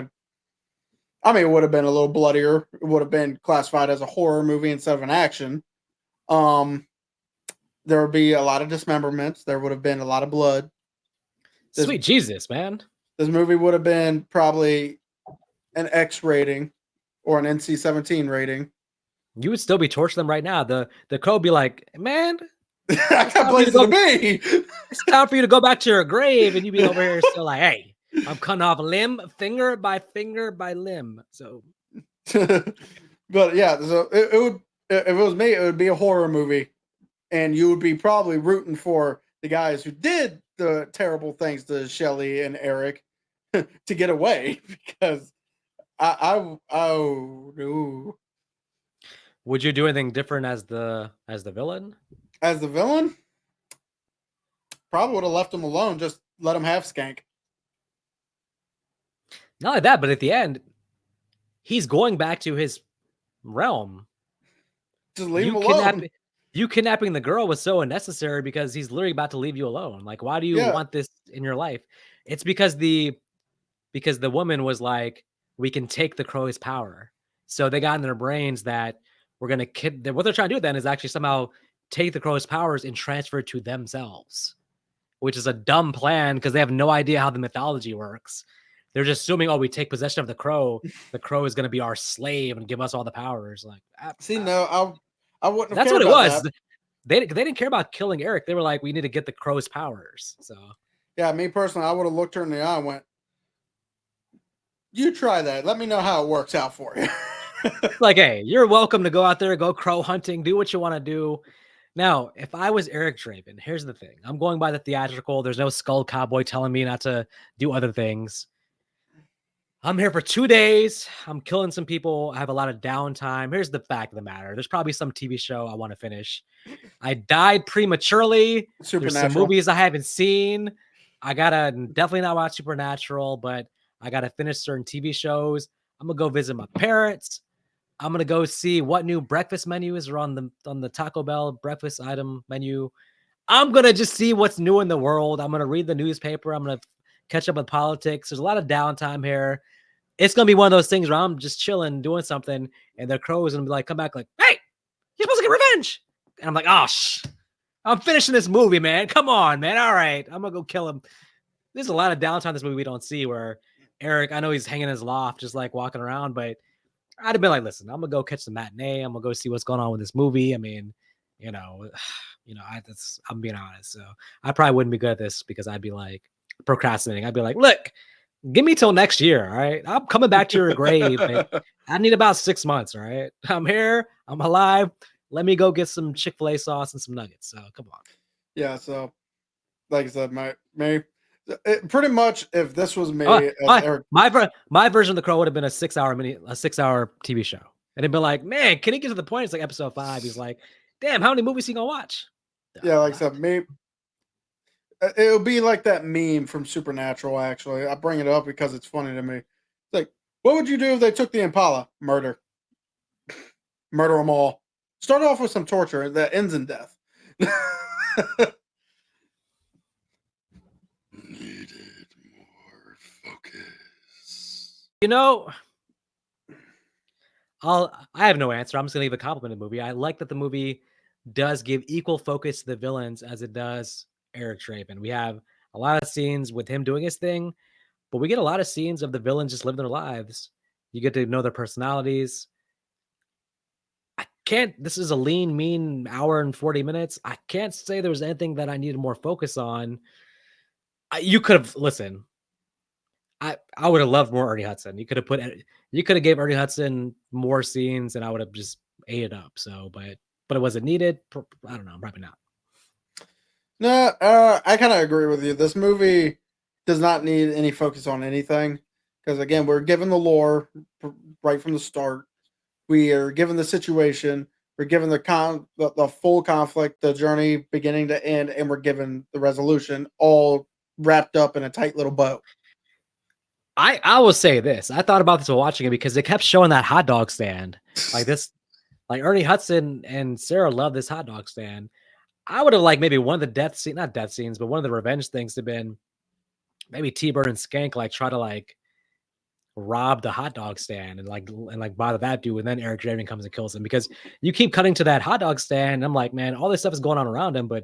have been a little bloodier. It would have been classified as a horror movie instead of an action. There would be a lot of dismemberments. There would have been a lot of blood. Sweet Jesus, man. This movie would have been probably an X rating or an NC-17 rating. You would still be torturing them right now. The crow would be like, man, I got places to be. It's time for you to go back to your grave, and you'd be over here still like, hey, I'm cutting off limb, finger by limb. So, but yeah, so it would, if it was me, it would be a horror movie, and you would be probably rooting for the guys who did the terrible things to Shelley and Eric to get away, because no. Would you do anything different as the villain? As the villain, probably would have left him alone. Just let him have Skank. Not like that, but at the end, he's going back to his realm. Just leave him alone. You kidnapping the girl was so unnecessary because he's literally about to leave you alone. Like, why do you want this in your life? It's because the woman was like, we can take the crow's power. So they got in their brains that we're going to what they're trying to do then is actually somehow take the crow's powers and transfer it to themselves, which is a dumb plan because they have no idea how the mythology works. They're just assuming, we take possession of the crow. The crow is going to be our slave and give us all the powers. Like, no, I wouldn't. That's what it was. That. They didn't care about killing Eric. They were like, we need to get the crow's powers. So yeah, me personally, I would have looked her in the eye and went, "You try that. Let me know how it works out for you." Like, hey, you're welcome to go out there, go crow hunting, do what you want to do. Now, if I was Eric Draven, here's the thing. I'm going by the theatrical. There's no skull cowboy telling me not to do other things. I'm here for 2 days. I'm killing some people. I have a lot of downtime. Here's the fact of the matter. There's probably some TV show I want to finish. I died prematurely. There's some movies I haven't seen. I gotta definitely not watch Supernatural, but I gotta finish certain TV shows. I'm gonna go visit my parents. I'm gonna go see what new breakfast menus are on the Taco Bell breakfast item menu. I'm gonna just see what's new in the world. I'm gonna read the newspaper. I'm gonna catch up with politics. There's a lot of downtime here. It's gonna be one of those things where I'm just chilling, doing something, and the crow is gonna be like, come back, like, hey, you're supposed to get revenge. And I'm like, I'm finishing this movie, man. Come on, man. All right, I'm gonna go kill him. There's a lot of downtime in this movie we don't see where Eric, I know he's hanging in his loft, just like walking around, but I'd have been like, listen, I'm gonna go catch the matinee. I'm gonna go see what's going on with this movie. I mean, you know, I'm being honest. So I probably wouldn't be good at this because I'd be like procrastinating. I'd be like, look, give me till next year. All right. I'm coming back to your grave, but I need about 6 months. All right. I'm here. I'm alive. Let me go get some Chick-fil-A sauce and some nuggets. So come on. Yeah, so like I said, pretty much if this was me Oh, as my Eric, my version of The Crow would have been a 6-hour TV show. And it'd been like, man, can he get to the point? It's like episode 5. He's like, damn, how many movies he gonna watch? yeah, A like I lot. said, it'll be like that meme from Supernatural. Actually, I bring it up because it's funny to me. It's like, what would you do if they took the Impala? Murder, murder them all. Start off with some torture that ends in death. Needed more focus. You know, I have no answer. I'm just gonna leave a compliment to the movie. I like that the movie does give equal focus to the villains as it does Eric Draven. We have a lot of scenes with him doing his thing, but we get a lot of scenes of the villains just living their lives. You get to know their personalities. I can't. This is a lean, mean hour and 40 minutes. I can't say there was anything that I needed more focus on. You could have listened. I would have loved more Ernie Hudson. You could have gave Ernie Hudson more scenes, and I would have just ate it up. So, but it wasn't needed. I don't know. Probably not. No, I kind of agree with you. This movie does not need any focus on anything because again, we're given the lore right from the start. We are given the situation. We're given the full conflict, the journey beginning to end, and we're given the resolution all wrapped up in a tight little bow. I will say this. I thought about this while watching it because they kept showing that hot dog stand like this. Like Ernie Hudson and Sarah love this hot dog stand. I would have like maybe one of the not death scenes, but one of the revenge things to been maybe T-Bird and Skank like try to like rob the hot dog stand and like bother that dude, and then Eric Draven comes and kills him because you keep cutting to that hot dog stand. And I'm like, man, all this stuff is going on around him, but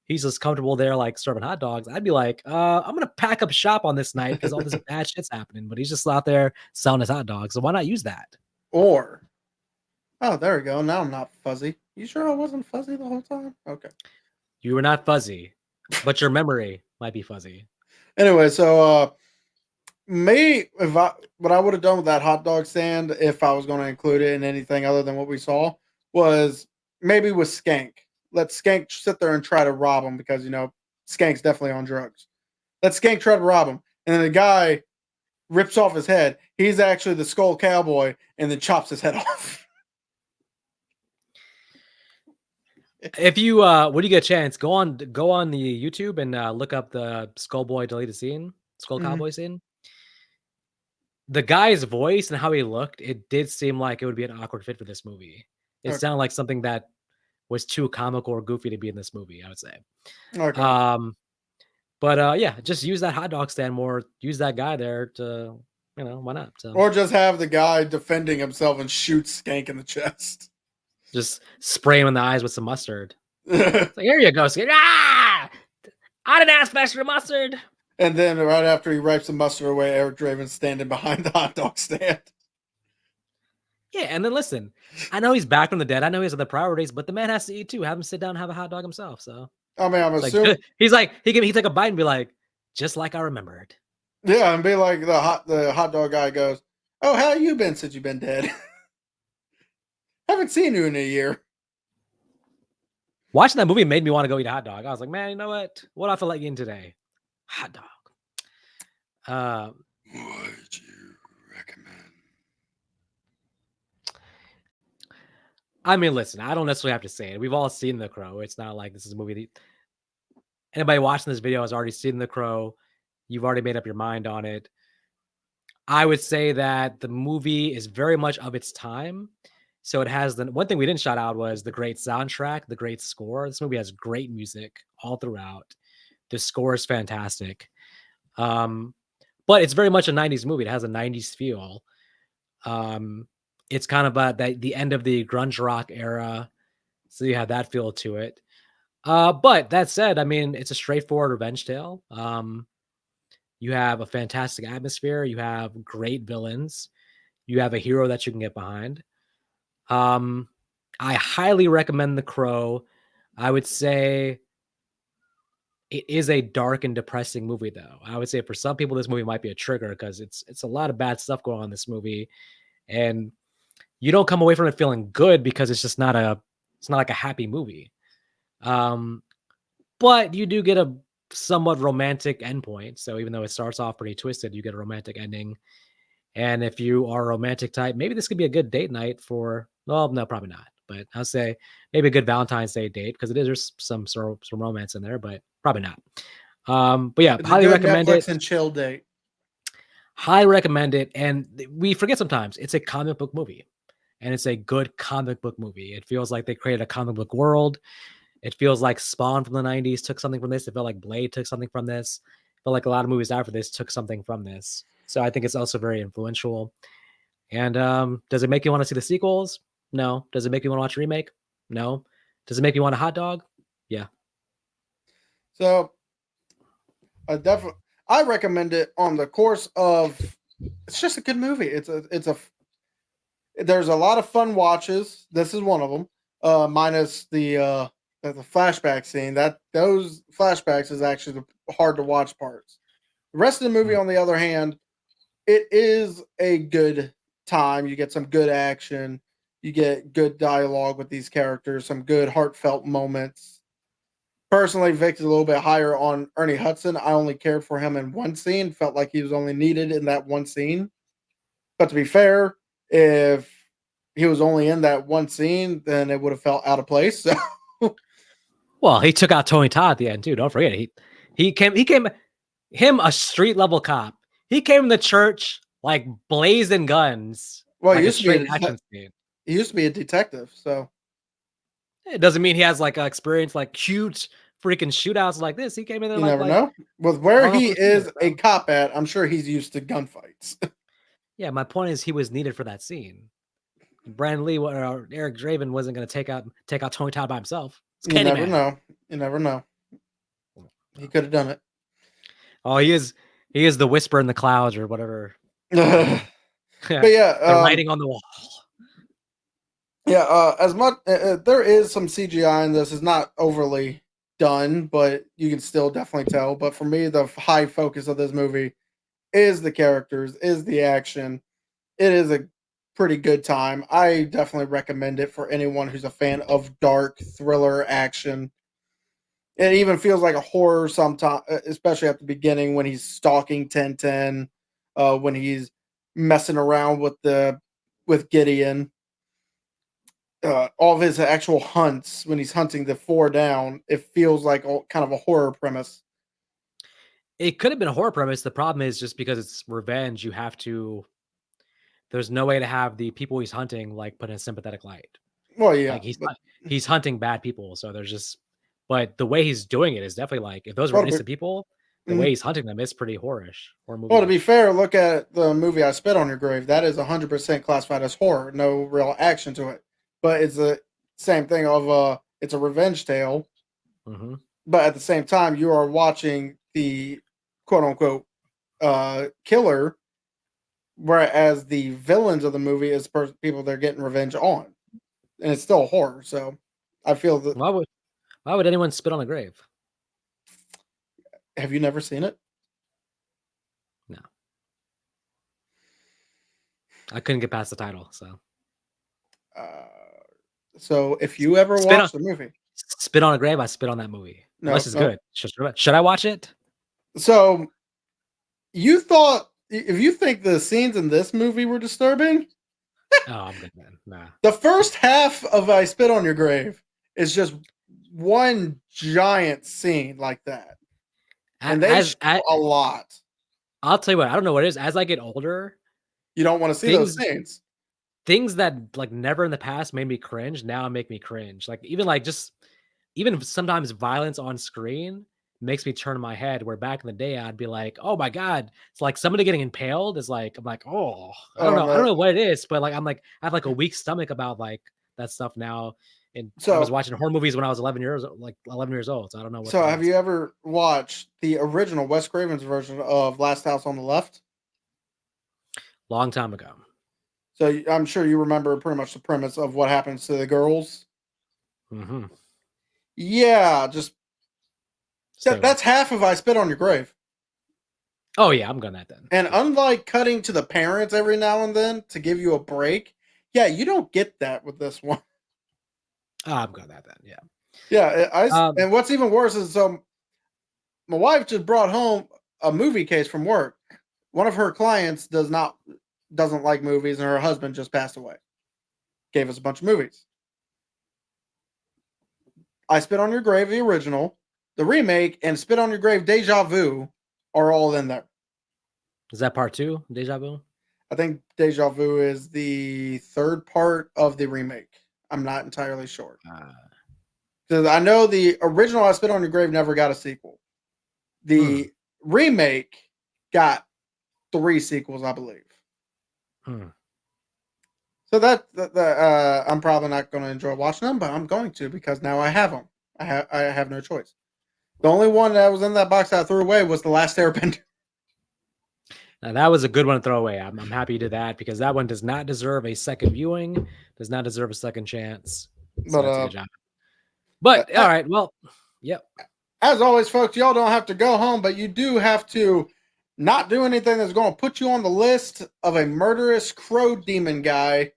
he's just comfortable there, like serving hot dogs. I'd be like, I'm gonna pack up shop on this night because all this bad shit's happening. But he's just out there selling his hot dogs. So why not use that? Or, oh, there we go. Now I'm not fuzzy. You sure I wasn't fuzzy the whole time? Okay. You were not fuzzy, but your memory might be fuzzy. Anyway, so what I would have done with that hot dog stand if I was going to include it in anything other than what we saw was maybe with Skank. Let Skank sit there and try to rob him because Skank's definitely on drugs. Let Skank try to rob him, and then the guy rips off his head. He's actually the Skull Cowboy, and then chops his head off. If you when you get a chance, go on the YouTube and look up the Skull deleted scene, Skull Cowboy scene. The guy's voice and how he looked, it did seem like it would be an awkward fit for this movie. It sounded like something that was too comical or goofy to be in this movie, I would say. Okay. But yeah, just use that hot dog stand more. Use that guy there to, why not? So, or just have the guy defending himself and shoot Skank in the chest. Just spray him in the eyes with some mustard. Like, here you go, Skank. Ah! I didn't ask for extra mustard. And then right after he wipes the mustard away, Eric Draven's standing behind the hot dog stand. Yeah, and then listen, I know he's back from the dead. I know he has other priorities, but the man has to eat too. Have him sit down and have a hot dog himself. So I mean, I'm assuming like, he take a bite and be like, just like I remembered. Yeah, and be like the hot dog guy goes, "Oh, how you been since you've been dead? Haven't seen you in a year." Watching that movie made me want to go eat a hot dog. I was like, man, you know what? What do I feel like eating today? Hot dog. What would you recommend? I mean, listen, I don't necessarily have to say it. We've all seen The Crow. It's not like this is a movie that anybody watching this video has already seen The Crow. You've already made up your mind on it. I would say that the movie is very much of its time. So it has the one thing we didn't shout out was the great soundtrack, the great score. This movie has great music all throughout. The score is fantastic. But it's very much a 90s movie. It has a 90s feel. It's kind of the end of the grunge rock era. So you have that feel to it. But that said, I mean, it's a straightforward revenge tale. You have a fantastic atmosphere. You have great villains. You have a hero that you can get behind. Um, I highly recommend The Crow. I would say it is a dark and depressing movie, though. I would say for some people, this movie might be a trigger because it's a lot of bad stuff going on in this movie, and you don't come away from it feeling good because it's not like a happy movie. Um, but you do get a somewhat romantic endpoint. So even though it starts off pretty twisted, you get a romantic ending. And if you are a romantic type, maybe this could be a good date night for. Well, no, probably not. But I'll say maybe a good Valentine's Day date because it is there's some romance in there, but probably not. But yeah, It's a highly good recommend it. Netflix and chill date. Highly recommend it. And we forget sometimes it's a comic book movie, and it's a good comic book movie. It feels like they created a comic book world. It feels like Spawn from the 90s took something from this. It felt like Blade took something from this. It felt like a lot of movies after this took something from this. So I think it's also very influential. And does it make you want to see the sequels? No. Does it make you want to watch a remake? No. Does it make you want a hot dog? Yeah. So I recommend it on the course of. It's just a good movie. There's a lot of fun watches. This is one of them. Minus the flashback scene. That those flashbacks is actually the hard to watch parts. The rest of the movie, Mm. on the other hand, it is a good time. You get some good action. You get good dialogue with these characters. Some good heartfelt moments. Personally, Vic's a little bit higher on Ernie Hudson. I only cared for him in one scene. Felt like he was only needed in that one scene. But to be fair, if he was only in that one scene, then it would have felt out of place. So Well, he took out Tony Todd at the end too. Don't forget he came him a street level cop. He came to church like blazing guns, well, like a straight action scene. he used to be a detective. So It doesn't mean he has like experience like huge freaking shootouts like this. He came in there you like never know. With where Arnold he Schwarzenegger, is a bro. cop at, I'm sure he's used to gunfights. Yeah, my point is he was needed for that scene. Brandon Lee or Eric Draven wasn't going to take out Tony Todd by himself. It's You never Candyman. know. You never know. He could have done it. Oh, he is the whisper in the clouds or whatever. But Yeah, yeah, the writing on the wall. yeah. As much there is some CGI in this. It's not overly done, but you can still definitely tell. But for me, the high focus of this movie is the characters, is the action. It is a pretty good time. I definitely recommend it for anyone who's a fan of dark thriller action. It even feels like a horror sometimes, especially at the beginning when he's stalking 1010, when he's messing around with Gideon. All of his actual hunts when he's hunting the four down, it feels like kind of a horror premise. It could have been a horror premise. The problem is just because it's revenge, you have to. There's no way to have the people he's hunting like put in a sympathetic light. Well, yeah, Like but he's hunting bad people, so there's just. But the way he's doing it is definitely like if those were well, to innocent people, the be, way he's hunting them is pretty horrorish or well, to be movie-ish. fair, look at the movie I Spit on Your Grave. That is 100% classified as horror. No real action to it, but it's the same thing of it's a revenge tale. Hmm. But at the same time, you are watching the quote unquote killer, whereas the villains of the movie is people they're getting revenge on, and it's still horror. So I feel that. Why would anyone spit on a grave? Have you never seen it? No, I couldn't get past the title. So Uh, so if you ever spit on watch the movie, spit on a grave. I spit on that movie no, unless it's no. good. Should I watch it? So you thought if you think the scenes in this movie were disturbing, Oh, I'm good, man. Nah. the first half of I Spit on Your Grave is just one giant scene like that, and they As, show a lot. I'll tell you what, I don't know what it is. As I get older, You don't want to see those things scenes. things that like never in the past made me cringe now make me cringe. Like just even sometimes violence on screen makes me turn my head. Where back in the day I'd be like, oh my god, it's like somebody getting impaled is like I'm like, oh, I don't Oh know. I don't no, know what it is, but like I'm like I have like a weak stomach about like that stuff now. And I was So, watching horror movies when I was 11 years old, so I don't know what so that have is. you ever watched the original Wes Craven's version of Last House on the Left? Long time ago. So I'm sure you remember pretty much the premise of what happens to the girls. Mhm. Yeah, just Stay away. that's half of I Spit on Your Grave. Oh, yeah, I'm going that then. And Yeah. unlike cutting to the parents every now and then to give you a break, yeah, you don't get that with this one. I'm going that then, yeah. Yeah, Um, and what's even worse is my wife just brought home a movie case from work. One of her clients doesn't like movies, and her husband just passed away. Gave us a bunch of movies. I Spit on Your Grave, the original, the remake, and Spit on Your Grave, Deja Vu are all in there. is that part 2, Deja Vu? I think Deja Vu is the third part of the remake. I'm not entirely sure. Uh, Because I know the original I Spit on Your Grave never got a sequel. hmm, The remake got 3 sequels, I believe. hmm. So I'm probably not going to enjoy watching them, but I'm going to because now I have them. I have no choice. The only one that was in that box I threw away was The Last Airbender. Now that was a good one to throw away. I'm happy to that because that one does not deserve a second viewing, does not deserve a second chance. So But that's a good job. But all right, well, yep. as always, folks, y'all don't have to go home, but you do have to not do anything that's going to put you on the list of a murderous crow demon guy.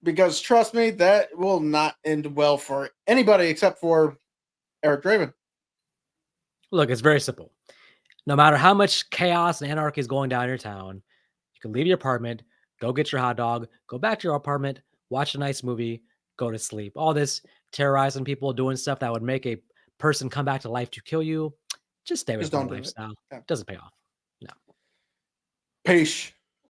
Because trust me, that will not end well for anybody except for Eric Draven. Look, it's very simple. No matter how much chaos and anarchy is going down in your town, you can leave your apartment, go get your hot dog, go back to your apartment, watch a nice movie, go to sleep. All this terrorizing people, doing stuff that would make a person come back to life to kill you, just stay away Just from don't that do it. lifestyle. Yeah. Doesn't pay off. No. Peace.